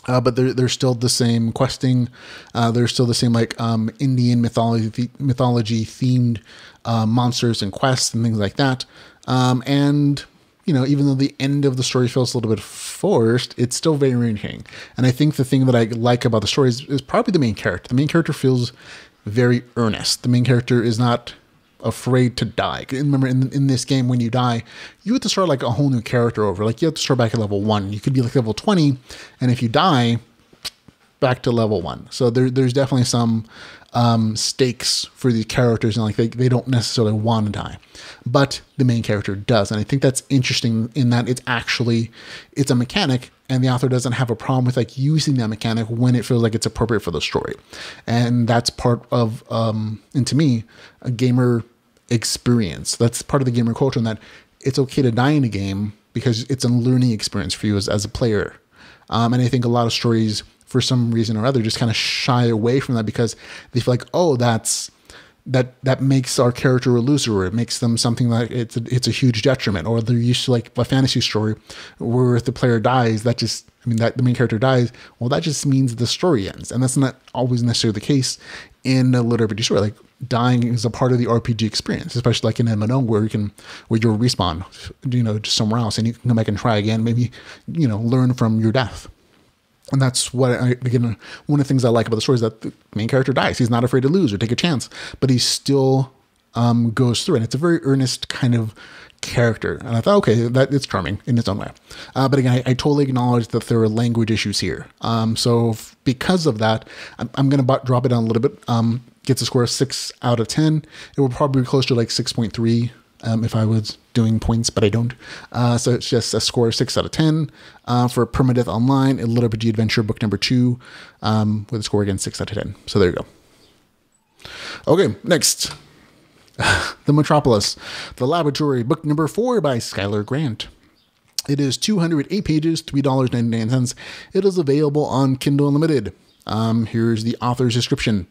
But there's still the same questing. There's still the same like Indian mythology themed monsters and quests and things like that. And even though the end of the story feels a little bit forced, it's still very entertaining. And I think the thing that I like about the story is probably the main character. The main character feels very earnest. The main character is not afraid to die. Remember, in this game, when you die, you have to start like a whole new character over. Like, you have to start back at level 1. You could be like level 20, and if you die, back to level 1. So there's definitely some stakes for these characters, and like they don't necessarily want to die, but the main character does. And I think that's interesting in that it's a mechanic, and the author doesn't have a problem with like using that mechanic when it feels like it's appropriate for the story. And that's part of and to me, a gamer experience. That's part of the gamer culture, and that it's okay to die in a game because it's a learning experience for you as a player. And I think a lot of stories, for some reason or other, just kind of shy away from that because they feel like, oh, that makes our character a loser, or it makes them something like it's a huge detriment. Or they're used to like a fantasy story where if the player dies, that the main character dies, well, that just means the story ends. And that's not always necessarily the case in a LitRPG story. Like, dying is a part of the RPG experience, especially like in MMO where you'll respawn, just somewhere else, and you can come back and try again, maybe, learn from your death. And that's what, again, one of the things I like about the story is that the main character dies. He's not afraid to lose or take a chance, but he still goes through it. And it's a very earnest kind of character. And I thought, okay, that it's charming in its own way. But again, I totally acknowledge that there are language issues here. So because of that, I'm going to drop it down a little bit. Gets a score of 6 out of 10. It will probably be close to like 6.3 if I was doing points, but I don't. So it's just a score of 6 out of 10 for Perma-Death Online, a LitRPG Adventure book number 2, with a score again 6 out of 10. So there you go. Okay, next. The Metropolis, The Laboratory, book number 4 by Skylar Grant. It is 208 pages, $3.99. It is available on Kindle Unlimited. Here's the author's description.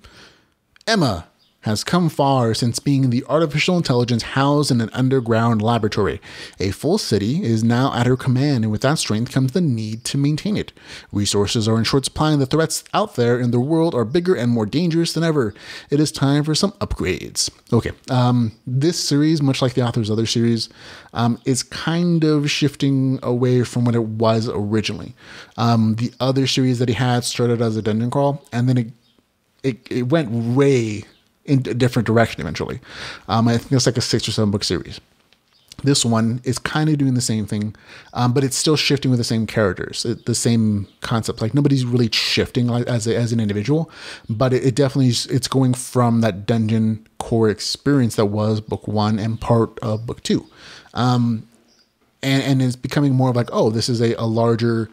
Emma has come far since being the artificial intelligence housed in an underground laboratory. A full city is now at her command, and with that strength comes the need to maintain it. Resources are in short supply, and the threats out there in the world are bigger and more dangerous than ever. It is time for some upgrades. Okay, this series, much like the author's other series, is kind of shifting away from what it was originally. The other series that he had started as a dungeon crawl, and then it went way in a different direction eventually. I think it's like a 6 or 7 book series. This one is kind of doing the same thing, but it's still shifting with the same characters, the same concept. Like, nobody's really shifting as an individual, but it definitely it's going from that dungeon core experience that was book 1 and part of book 2, and it's becoming more of like, oh, this is a larger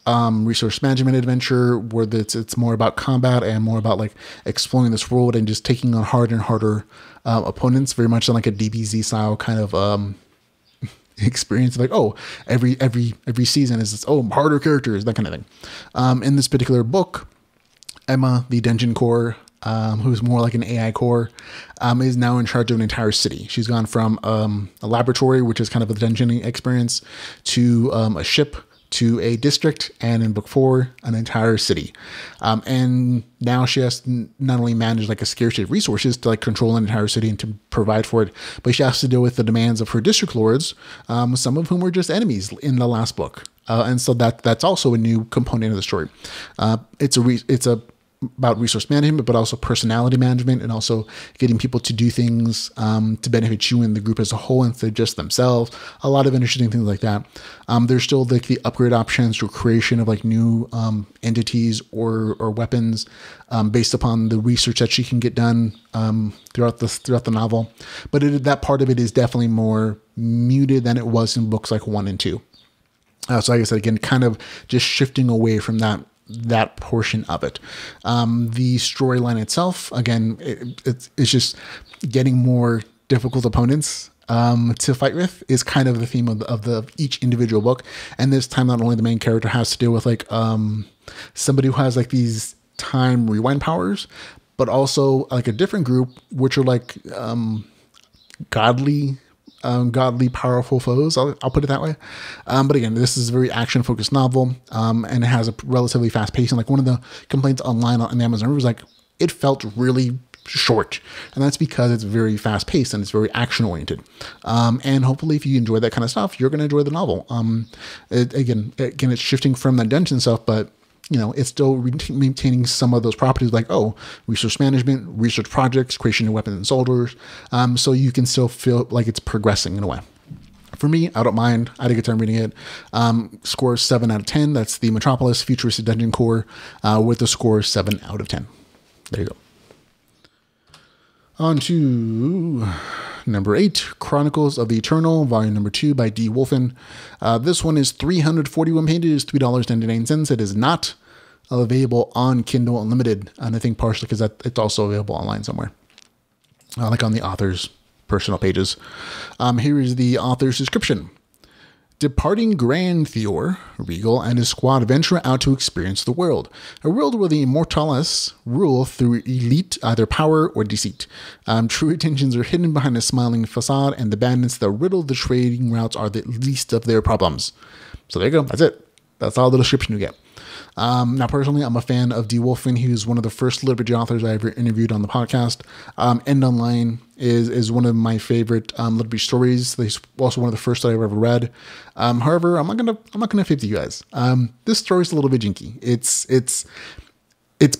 resource management adventure where it's more about combat and more about like exploring this world and just taking on harder and harder opponents, very much like a DBZ style kind of experience. Like, oh, every season is this, oh, harder characters, that kind of thing. In this particular book, Emma, the dungeon core, who's more like an AI core, is now in charge of an entire city. She's gone from a laboratory, which is kind of a dungeoning experience, to a ship, to a district, and in book 4, an entire city. And now she has to not only manage like a scarcity of resources to like control an entire city and to provide for it, but she has to deal with the demands of her district lords, some of whom were just enemies in the last book. And so that's also a new component of the story. It's about resource management, but also personality management, and also getting people to do things to benefit you and the group as a whole instead of just themselves. A lot of interesting things like that. There's still like the upgrade options or creation of like new entities or weapons based upon the research that she can get done throughout the novel. But that part of it is definitely more muted than it was in books like 1 and 2. So like I said, again, kind of just shifting away from that portion of it. The storyline itself, again, it's just getting more difficult opponents to fight with is kind of the theme of each individual book. And this time, not only the main character has to deal with like somebody who has like these time rewind powers, but also like a different group, which are like godly powerful foes. I'll put it that way. But again, this is a very action focused novel, and it has a relatively fast pace. And like one of the complaints online on the Amazon was like, it felt really short, and that's because it's very fast paced and it's very action oriented. And hopefully, if you enjoy that kind of stuff, you're going to enjoy the novel. Again, it's shifting from that dungeon stuff, but it's still maintaining some of those properties like, resource management, research projects, creation of weapons and soldiers. So you can still feel like it's progressing in a way. For me, I don't mind. I had a good time reading it. Score 7 out of 10. That's the Metropolis Futuristic Dungeon Core with a score 7 out of 10. There you go. On to number 8, Chronicles of the Eternal, volume number 2 by D. Wolfen. This one is 341 pages, $3.99. It is not available on Kindle Unlimited, and I think partially because it's also available online somewhere, like on the author's personal pages. Here is the author's description. Departing Grand Theor, Regal, and his squad venture out to experience the world. A world where the Immortales rule through elite, either power or deceit. True intentions are hidden behind a smiling facade, and the bandits that riddle the trading routes are the least of their problems. So there you go. That's it. That's all the description you get. Now, personally, I'm a fan of D. Wolfen. He was one of the first LitRPG authors I ever interviewed on the podcast. End Online is one of my favorite LitRPG stories. He's also one of the first that I've ever read. However, I'm not gonna fib to you guys. This story is a little bit jinky. It's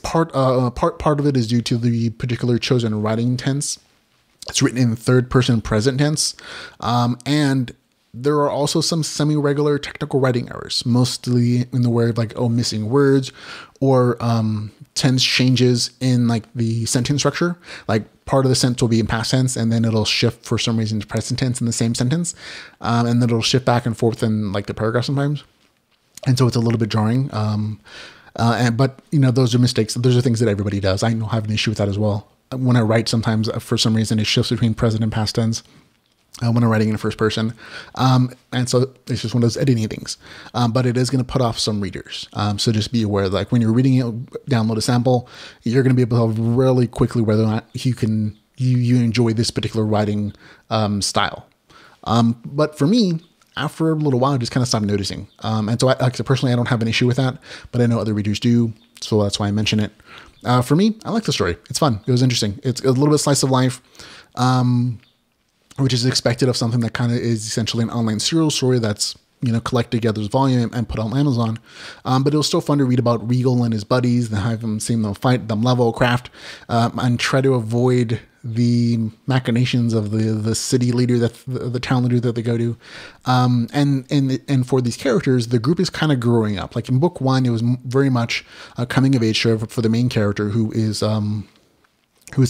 part of it is due to the particular chosen writing tense. It's written in third person present tense, and there are also some semi-regular technical writing errors, mostly in the way of like, missing words or tense changes in like the sentence structure. Like part of the sentence will be in past tense and then it'll shift for some reason to present tense in the same sentence. And then it'll shift back and forth in like the paragraph sometimes. And so it's a little bit jarring. But those are mistakes. Those are things that everybody does. I don't have an issue with that as well. When I write, sometimes for some reason it shifts between present and past tense. When I'm writing in first person. And so it's just one of those editing things. But it is going to put off some readers. So just be aware, like when you're reading it, download a sample, you're going to be able to tell really quickly whether or not you enjoy this particular writing style. But for me, after a little while, I just kind of stopped noticing. And so personally, I don't have an issue with that, but I know other readers do. So that's why I mention it. For me, I like the story. It's fun. It was interesting. It's a little bit slice of life. Which is expected of something that kind of is essentially an online serial story that's, collected together as volume and put on Amazon. But it was still fun to read about Regal and his buddies and have them see them fight, them level, craft, and try to avoid the machinations of the city leader, the town leader that they go to. And for these characters, the group is kind of growing up. Like in book 1, it was very much a coming of age show for the main character who is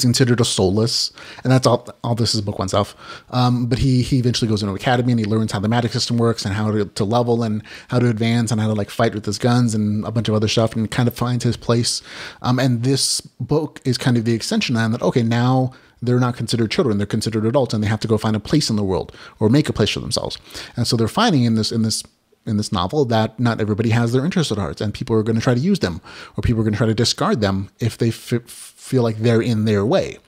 considered a soulless, and that's all this is book 1 stuff. But he eventually goes into an academy and he learns how the magic system works and how to level and how to advance and how to like fight with his guns and a bunch of other stuff, and kind of finds his place. And this book is kind of the extension of that. Okay, now they're not considered children; they're considered adults, and they have to go find a place in the world or make a place for themselves. And so they're finding in this novel that not everybody has their interests at heart, and people are going to try to use them, or people are going to try to discard them if they feel like they're in their way.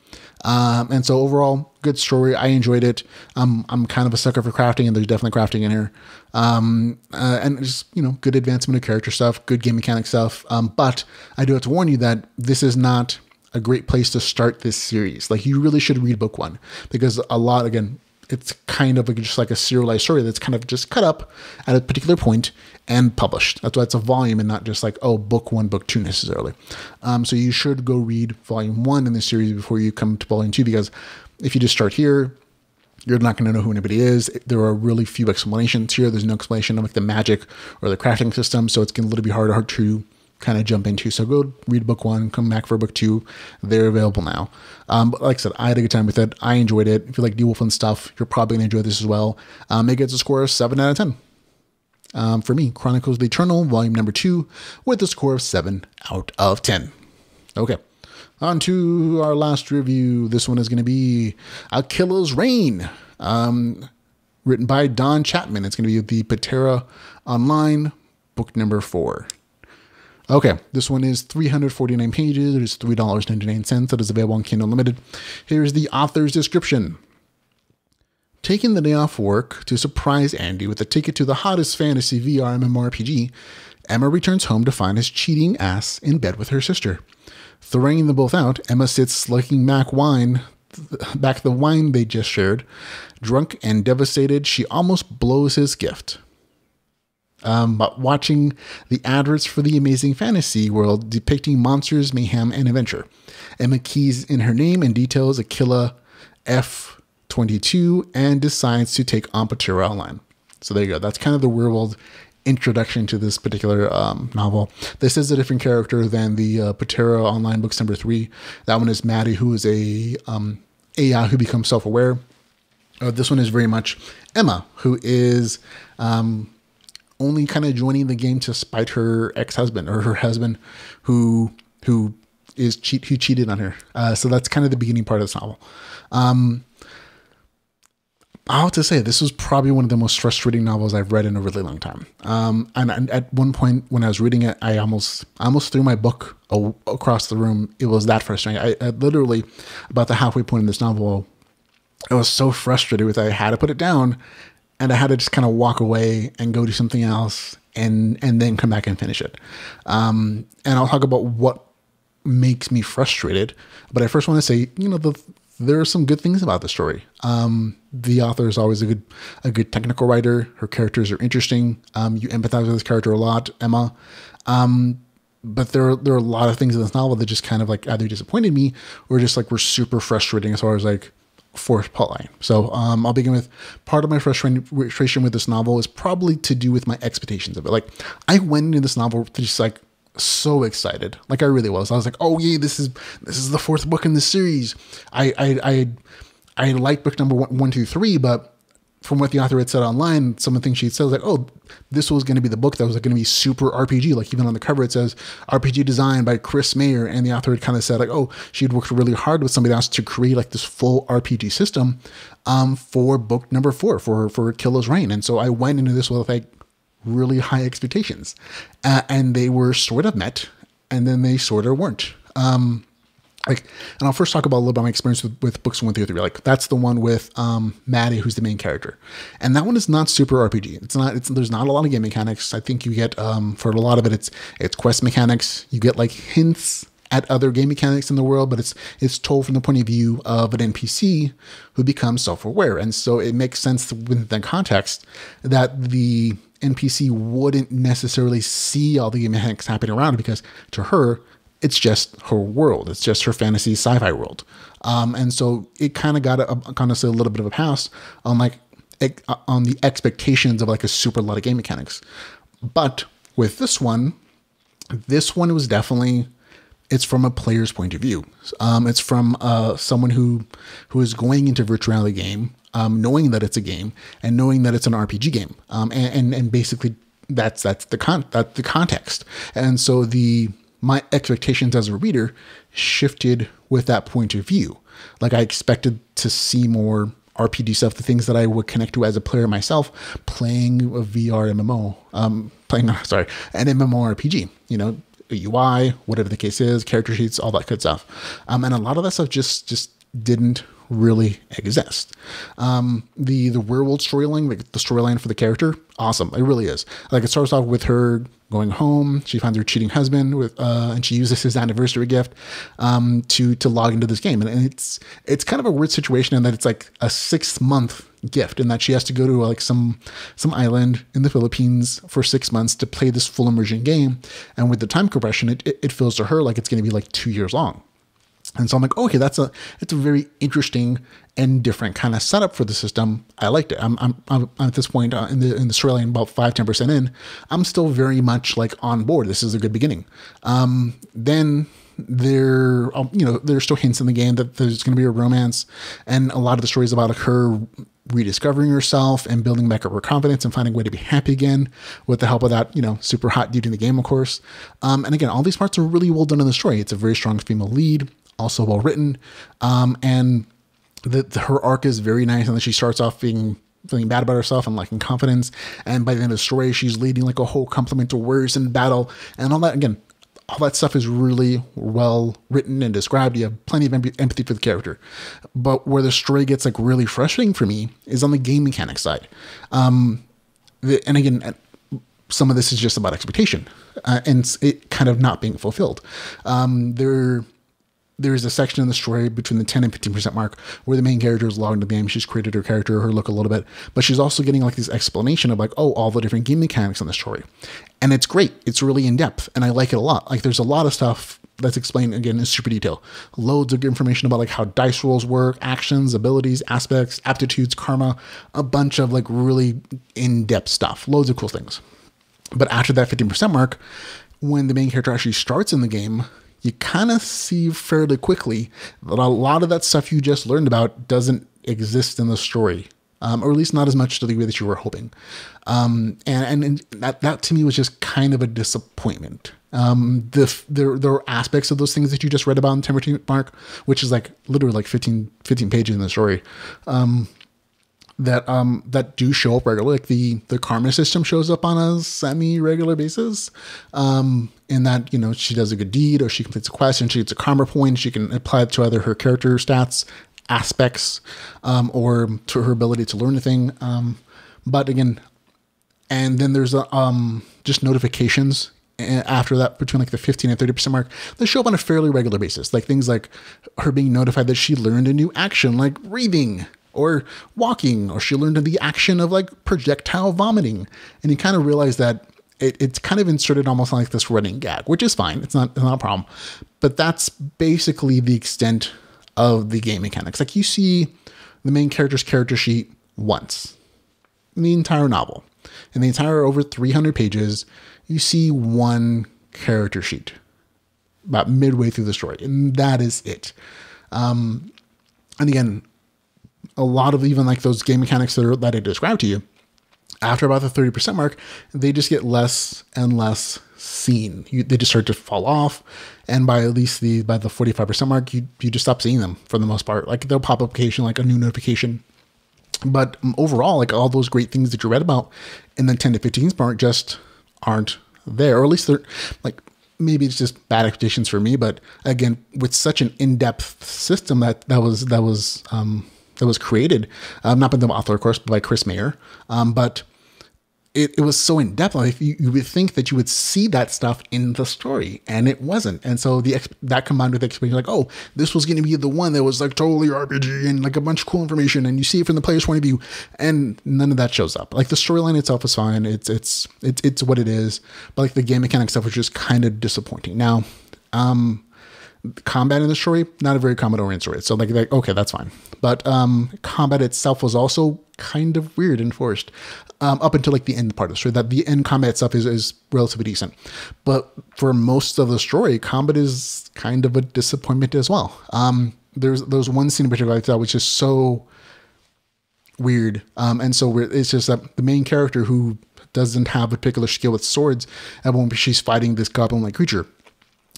And so overall, good story. I enjoyed it. I'm kind of a sucker for crafting, and there's definitely crafting in here. And just, good advancement of character stuff, good game mechanic stuff. But I do have to warn you that this is not a great place to start this series. Like, you really should read book 1, because it's kind of just like a serialized story that's kind of just cut up at a particular point and published. That's why it's a volume and not just like, book 1, book 2 necessarily. So you should go read volume 1 in this series before you come to volume 2, because if you just start here, you're not going to know who anybody is. There are really few explanations here. There's no explanation of like the magic or the crafting system. So it's going to a little bit harder to kind of jump into. So go read book 1, come back for book 2. They're available now. But like I said, I had a good time with it. I enjoyed it. If you like D. Wolfen stuff, you're probably going to enjoy this as well. It gets a score of 7 out of 10. For me, Chronicles of the Eternal, volume number 2, with a score of 7 out of 10. Okay. On to our last review. This one is going to be Akillia's Reign, written by Don Chapman. It's going to be the Puatera Online, book number 4. Okay, this one is 349 pages. It is $3.99. It is available on Kindle Unlimited. Here's the author's description. Taking the day off work to surprise Andy with a ticket to the hottest fantasy VR MMORPG, Emma returns home to find his cheating ass in bed with her sister. Throwing them both out, Emma sits slugging back the wine they just shared. Drunk and devastated, she almost blows his gift. But watching the adverts for the amazing fantasy world depicting monsters, mayhem, and adventure. Emma keys in her name and details Akillia F22 and decides to take on Puatera online. So there you go. That's kind of the werewolf introduction to this particular novel. This is a different character than the Puatera online books number 3. That one is Maddie, who is a AI who becomes self-aware. This one is very much Emma, who is only kind of joining the game to spite her ex-husband or her husband who cheated on her. So that's kind of the beginning part of this novel. I have to say, this was probably one of the most frustrating novels I've read in a really long time. And at one point when I was reading it, I almost threw my book across the room. It was that frustrating. I literally, about the halfway point in this novel, I was so frustrated with it. I had to put it down and I had to just kind of walk away and go do something else and then come back and finish it. And I'll talk about what makes me frustrated. But I first want to say, there are some good things about the story. The author is always a good technical writer. Her characters are interesting. You empathize with this character a lot, Emma. But there are a lot of things in this novel that just kind of like either disappointed me or just like were super frustrating as far as like forced plotline. So I'll begin with part of my frustration with this novel is probably to do with my expectations of it. Like I went into this novel just like so excited, like I really was. I was like, oh yeah, this is the 4th book in the series. I like book number 1, 2, 3, but from what the author had said online, some of the things she said was like, oh, this was going to be the book that was going to be super RPG. Like even on the cover, it says RPG design by Chris Mayer. And the author had kind of said like, oh, she'd worked really hard with somebody else to create like this full RPG system, for book number 4 for Akillia's Reign. And so I went into this with like really high expectations, and they were sort of met, and then they sort of weren't. And I'll first talk about a little bit of my experience with books 1 through 3. Like that's the one with Maddie, who's the main character, and that one is not super RPG. There's not a lot of game mechanics. I think you get for a lot of it, it's quest mechanics. You get like hints at other game mechanics in the world, but it's told from the point of view of an NPC who becomes self-aware, and so it makes sense within that context that the NPC wouldn't necessarily see all the game mechanics happening around it, because to her, it's just her world. It's just her fantasy sci-fi world. And so it kind of got a little bit of a pass on on the expectations of like a super lot of game mechanics. But with this one was definitely, it's from a player's point of view. It's from someone who is going into a virtual reality game, knowing that it's a game and knowing that it's an RPG game. And basically that's the context. And so my expectations as a reader shifted with that point of view. Like I expected to see more RPG stuff, the things that I would connect to as a player myself, playing a VR MMO, an MMORPG, a UI, whatever the case is, character sheets, all that good stuff. And a lot of that stuff just didn't really exist. The werewolf storyline, like the storyline for the character, awesome. It really is. Like it starts off with her going home. She finds her cheating husband and she uses his anniversary gift to log into this game. And it's kind of a weird situation in that it's like a 6-month gift, in that she has to go to like some island in the Philippines for 6 months to play this full immersion game. And with the time compression, it feels to her like it's going to be like 2 years long. And so I'm like, okay, it's a very interesting and different kind of setup for the system. I liked it. I'm at this point in the storyline, about 5-10% in, I'm still very much like on board. This is a good beginning. Then there's still hints in the game that there's going to be a romance, and a lot of the stories about like her rediscovering herself and building back up her confidence and finding a way to be happy again with the help of that, super hot dude in the game, of course. And again, all these parts are really well done in the story. It's a very strong female lead, also well written. And her arc is very nice. And then she starts off feeling bad about herself and lacking confidence. And by the end of the story, she's leading like a whole complement of warriors in battle and all that. Again, all that stuff is really well written and described. You have plenty of empathy for the character. But where the story gets like really frustrating for me is on the game mechanics side. And again, some of this is just about expectation and it kind of not being fulfilled. there's a section in the story between the 10 and 15% mark where the main character is logged into the game. She's created her character, her look a little bit, but she's also getting like this explanation of like, oh, all the different game mechanics in the story. And it's great. It's really in depth and I like it a lot. Like there's a lot of stuff that's explained again in super detail. Loads of information about like how dice rolls work, actions, abilities, aspects, aptitudes, karma, a bunch of like really in-depth stuff. Loads of cool things. But after that 15% mark, when the main character actually starts in the game, you kind of see fairly quickly that a lot of that stuff you just learned about doesn't exist in the story, or at least not as much to the way that you were hoping. And that to me was just kind of a disappointment. There are aspects of those things that you just read about in the 10% mark, which is like literally like 15 pages in the story, that do show up regularly. Like the karma system shows up on a semi-regular basis. In that, you know, she does a good deed or she completes a quest and she gets a karma point. She can apply it to either her character stats, aspects, or to her ability to learn a thing. But again, and then there's just notifications after that between like the 15 and 30% mark that show up on a fairly regular basis. Like things like her being notified that she learned a new action like breathing or walking, or she learned the action of like projectile vomiting. And you kind of realize that it's kind of inserted almost like this running gag, which is fine. It's not a problem. But that's basically the extent of the game mechanics. Like you see the main character's character sheet once in the entire novel. In the entire over 300 pages, you see one character sheet about midway through the story. And that is it. And again, a lot of even like those game mechanics that I described to you, after about the 30% mark, they just get less and less seen. They just start to fall off. And by at least by the 45% mark, you just stop seeing them for the most part. Like they'll pop up occasionally, like a new notification. But overall, like all those great things that you read about in the 10 to 15 mark just aren't there. Or at least they're like, maybe it's just bad expectations for me. But again, with such an in-depth system that was created, not by the author, of course, but by Chris Mayer. But it was so in depth. Like you would think that you would see that stuff in the story, and it wasn't. And so that combined with the experience, like, oh, this was going to be the one that was like totally RPG and like a bunch of cool information, and you see it from the player's point of view, and none of that shows up. Like the storyline itself is fine. It's what it is. But like the game mechanic stuff was just kind of disappointing. Now, combat in the story, not a very combat oriented story. So like, okay, that's fine. But combat itself was also kind of weird and forced up until like the end part of the story. That the end combat itself is relatively decent. But for most of the story, combat is kind of a disappointment as well. There's one scene in particular I thought was just so weird. And so weird. It's just that the main character who doesn't have a particular skill with swords, at one point she's fighting this goblin-like creature.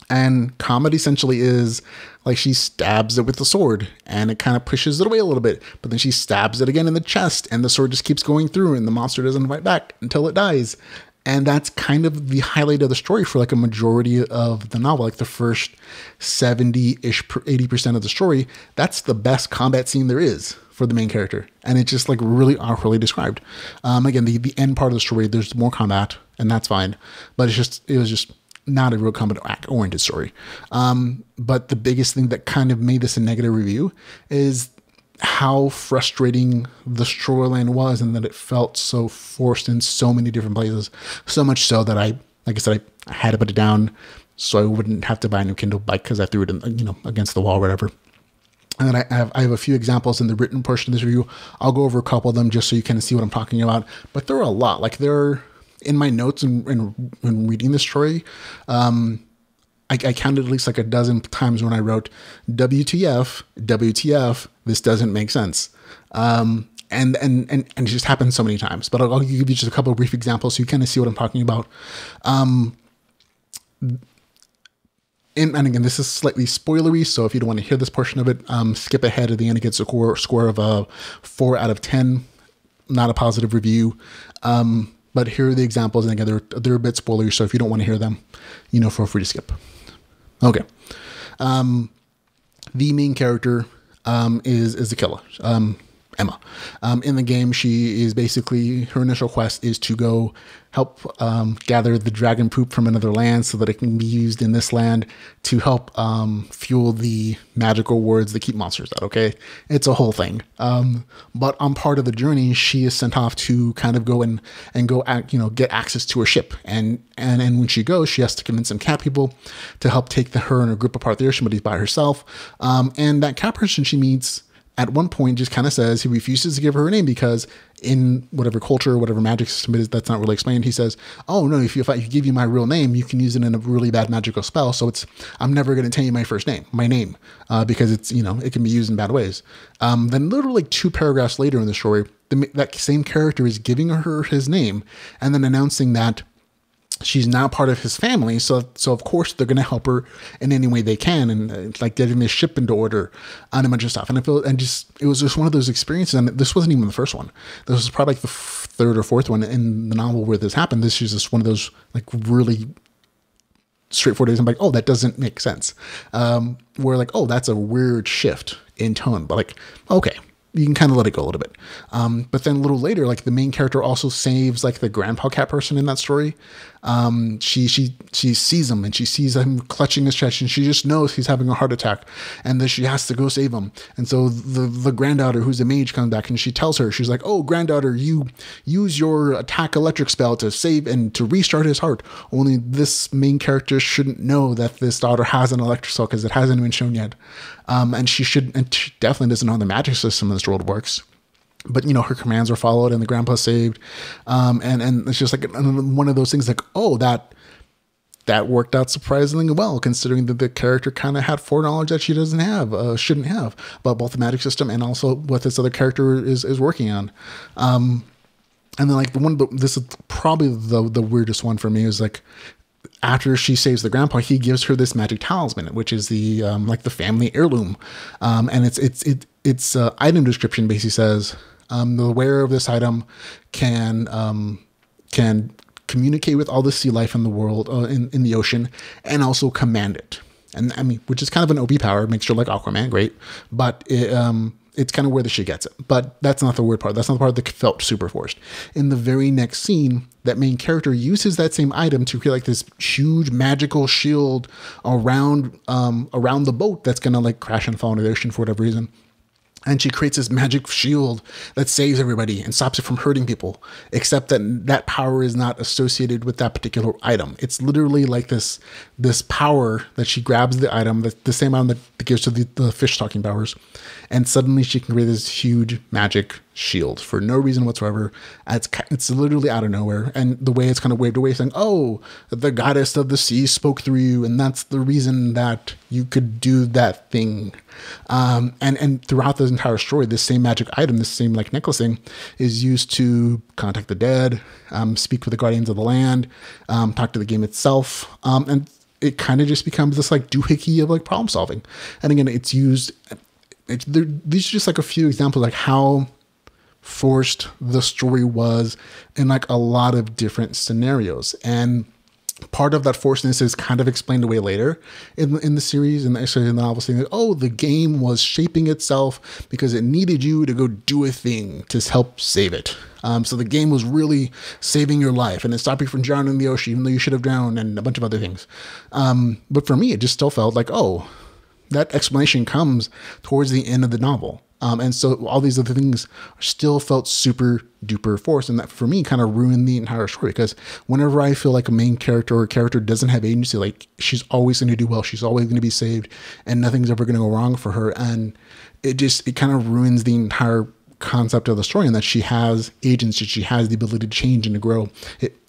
And combat essentially is like she stabs it with the sword and it kind of pushes it away a little bit, but then she stabs it again in the chest and the sword just keeps going through and the monster doesn't fight back until it dies. And that's kind of the highlight of the story for like a majority of the novel, like the first 70-ish, 80% of the story. That's the best combat scene there is for the main character. And it's just like really awkwardly described. Again, the end part of the story, there's more combat and that's fine, but it was just not a real combat-oriented story. But the biggest thing that kind of made this a negative review is how frustrating the storyline was and that it felt so forced in so many different places. So much so that I had to put it down so I wouldn't have to buy a new Kindle bike because I threw it against the wall or whatever. And then I have a few examples in the written portion of this review. I'll go over a couple of them just so you can see what I'm talking about. But there are a lot. Like in my notes and reading this story, I counted at least like a dozen times when I wrote WTF, this doesn't make sense. And it just happened so many times, but I'll give you just a couple of brief examples so you kind of see what I'm talking about. And again, this is slightly spoilery, so if you don't want to hear this portion of it, skip ahead at the end. It gets a score of a 4 out of 10, not a positive review. But here are the examples, and again, they're a bit spoilery, so if you don't want to hear them, feel free to skip. Okay. The main character is Akillia. Emma. In the game, she is basically, her initial quest is to go help gather the dragon poop from another land so that it can be used in this land to help fuel the magical wards that keep monsters out, okay? It's a whole thing. But on part of the journey, she is sent off to kind of go and get access to her ship. And when she goes, she has to convince some cat people to help take her and her group apart the ocean, but he's by herself. And that cat person she meets at one point just kind of says he refuses to give her a name because in whatever culture, whatever magic system it is, that's not really explained. He says, oh no, if I give you my real name, you can use it in a really bad magical spell. So I'm never going to tell you my name, because it's, it can be used in bad ways. Then literally like 2 paragraphs later in the story, that same character is giving her his name and then announcing that she's now part of his family, so of course they're going to help her in any way they can, and like getting this ship into order and a bunch of stuff. And it was just one of those experiences. And this wasn't even the first one. This was probably like the 3rd or 4th one in the novel where this happened. This is just one of those like really straightforward days. I'm like, oh, that doesn't make sense. Where like, oh, that's a weird shift in tone, but like, okay. You can kind of let it go a little bit. But then a little later, like the main character also saves like the grandpa cat person in that story. She sees him and she sees him clutching his chest and she just knows he's having a heart attack and that she has to go save him. And so the granddaughter, who's a mage, comes back and she tells her, she's like, oh, granddaughter, you use your attack electric spell to save and to restart his heart. Only this main character shouldn't know that this daughter has an electric spell because it hasn't been shown yet. And she definitely doesn't know how the magic system in this world works. But, her commands are followed and the grandpa saved. And it's just like one of those things like, oh, that worked out surprisingly well, considering that the character kind of had foreknowledge that she shouldn't have, about both the magic system and also what this other character is working on. And then like this is probably the weirdest one for me is like, after she saves the grandpa, he gives her this magic talisman, which is the like the family heirloom, and its item description basically says the wearer of this item can communicate with all the sea life in the world, in the ocean, and also command it. And I mean, which is kind of an OP power, makes her like Aquaman, great, but it's kind of where the shit gets it. But that's not the weird part. That's not the part that felt super forced. In the very next scene, that main character uses that same item to create like this huge magical shield around the boat that's going to like crash and fall into the ocean for whatever reason. And she creates this magic shield that saves everybody and stops it from hurting people, except that power is not associated with that particular item. It's literally like this power that she grabs the item, the same item that gives her the fish talking powers, and suddenly she can create this huge magic shield for no reason whatsoever. It's literally out of nowhere. And the way it's kind of waved away saying, oh, the goddess of the sea spoke through you, and that's the reason that you could do that thing. And throughout this entire story, this same magic item, this same like necklace thing, is used to contact the dead, speak with the guardians of the land, talk to the game itself, and it kind of just becomes this like doohickey of like problem solving. And again, it's used. These are just like a few examples like how forced the story was in like a lot of different scenarios. And part of that forcedness is kind of explained away later in the series and actually in the novel, saying that, oh, the game was shaping itself because it needed you to go do a thing to help save it. So the game was really saving your life and it stopped you from drowning in the ocean, even though you should have drowned, and a bunch of other things. But for me, it just still felt like, oh, that explanation comes towards the end of the novel. And so all these other things still felt super duper forced. And that for me kind of ruined the entire story, because whenever I feel like a main character or a character doesn't have agency, like she's always going to do well, she's always going to be saved, and nothing's ever going to go wrong for her. And it kind of ruins the entire concept of the story, and that she has agency, she has the ability to change and to grow.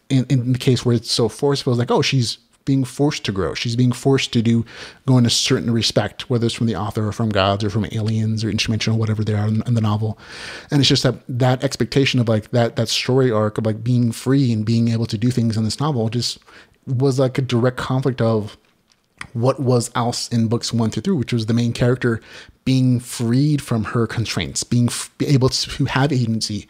In the case where it's so forced, it feels like, oh, she's being forced to grow. She's being forced to go in a certain respect, whether it's from the author or from gods or from aliens or interdimensional, whatever they are in the novel. And it's just that expectation of like that story arc of like being free and being able to do things in this novel just was like a direct conflict of what was else in books 1 through 3, which was the main character being freed from her constraints, being able to have agency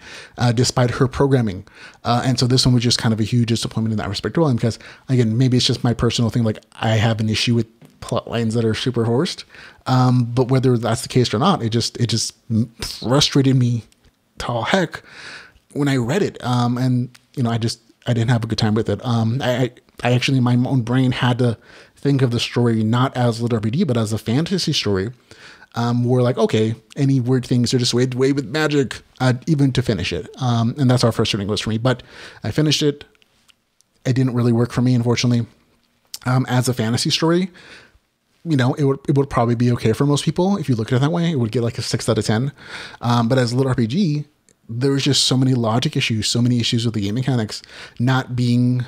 despite her programming. And so this one was just kind of a huge disappointment in that respect. Well, because again, maybe it's just my personal thing. Like I have an issue with plot lines that are super horsed. But whether that's the case or not, it just frustrated me to heck when I read it. And I didn't have a good time with it. I actually, in my own brain, had to think of the story not as LitRPG, but as a fantasy story. Where like, okay, any weird things are just way with magic, even to finish it. And that's how frustrating it was for me. But I finished it. It didn't really work for me, unfortunately. As a fantasy story, it would probably be okay for most people. If you look at it that way, it would get like a 6 out of 10. But as a LitRPG, there's just so many logic issues, so many issues with the game mechanics not being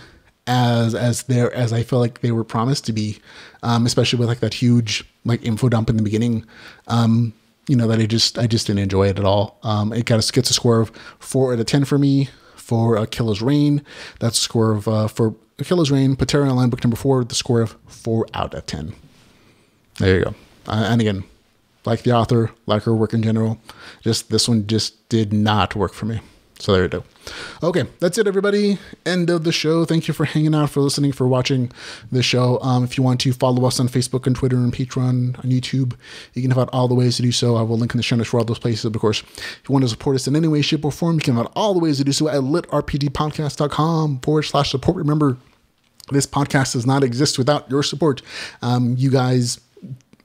as I feel like they were promised to be, especially with like that huge like info dump in the beginning, that I just didn't enjoy it at all. It gets a score of 4 out of 10 for me. For Akilla's Reign, that's a score of for Akilla's Reign, Puatera Line Book number 4, the score of 4 out of 10. There you go. And again, like the author, like her work in general, just this one just did not work for me. So there you go. Okay, that's it, everybody. End of the show. Thank you for hanging out, for listening, for watching the show. If you want to follow us on Facebook and Twitter and Patreon, on YouTube, you can find all the ways to do so. I will link in the show notes for all those places. Of course, if you want to support us in any way, shape, or form, you can find all the ways to do so at litrpgpodcast.com/support. Remember, this podcast does not exist without your support. You guys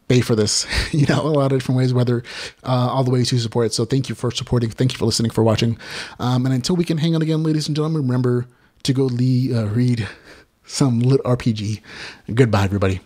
pay for this, a lot of different ways, whether all the ways you support it. So thank you for supporting. Thank you for listening, for watching. And until we can hang on again, ladies and gentlemen, remember to go read some LitRPG. Goodbye, everybody.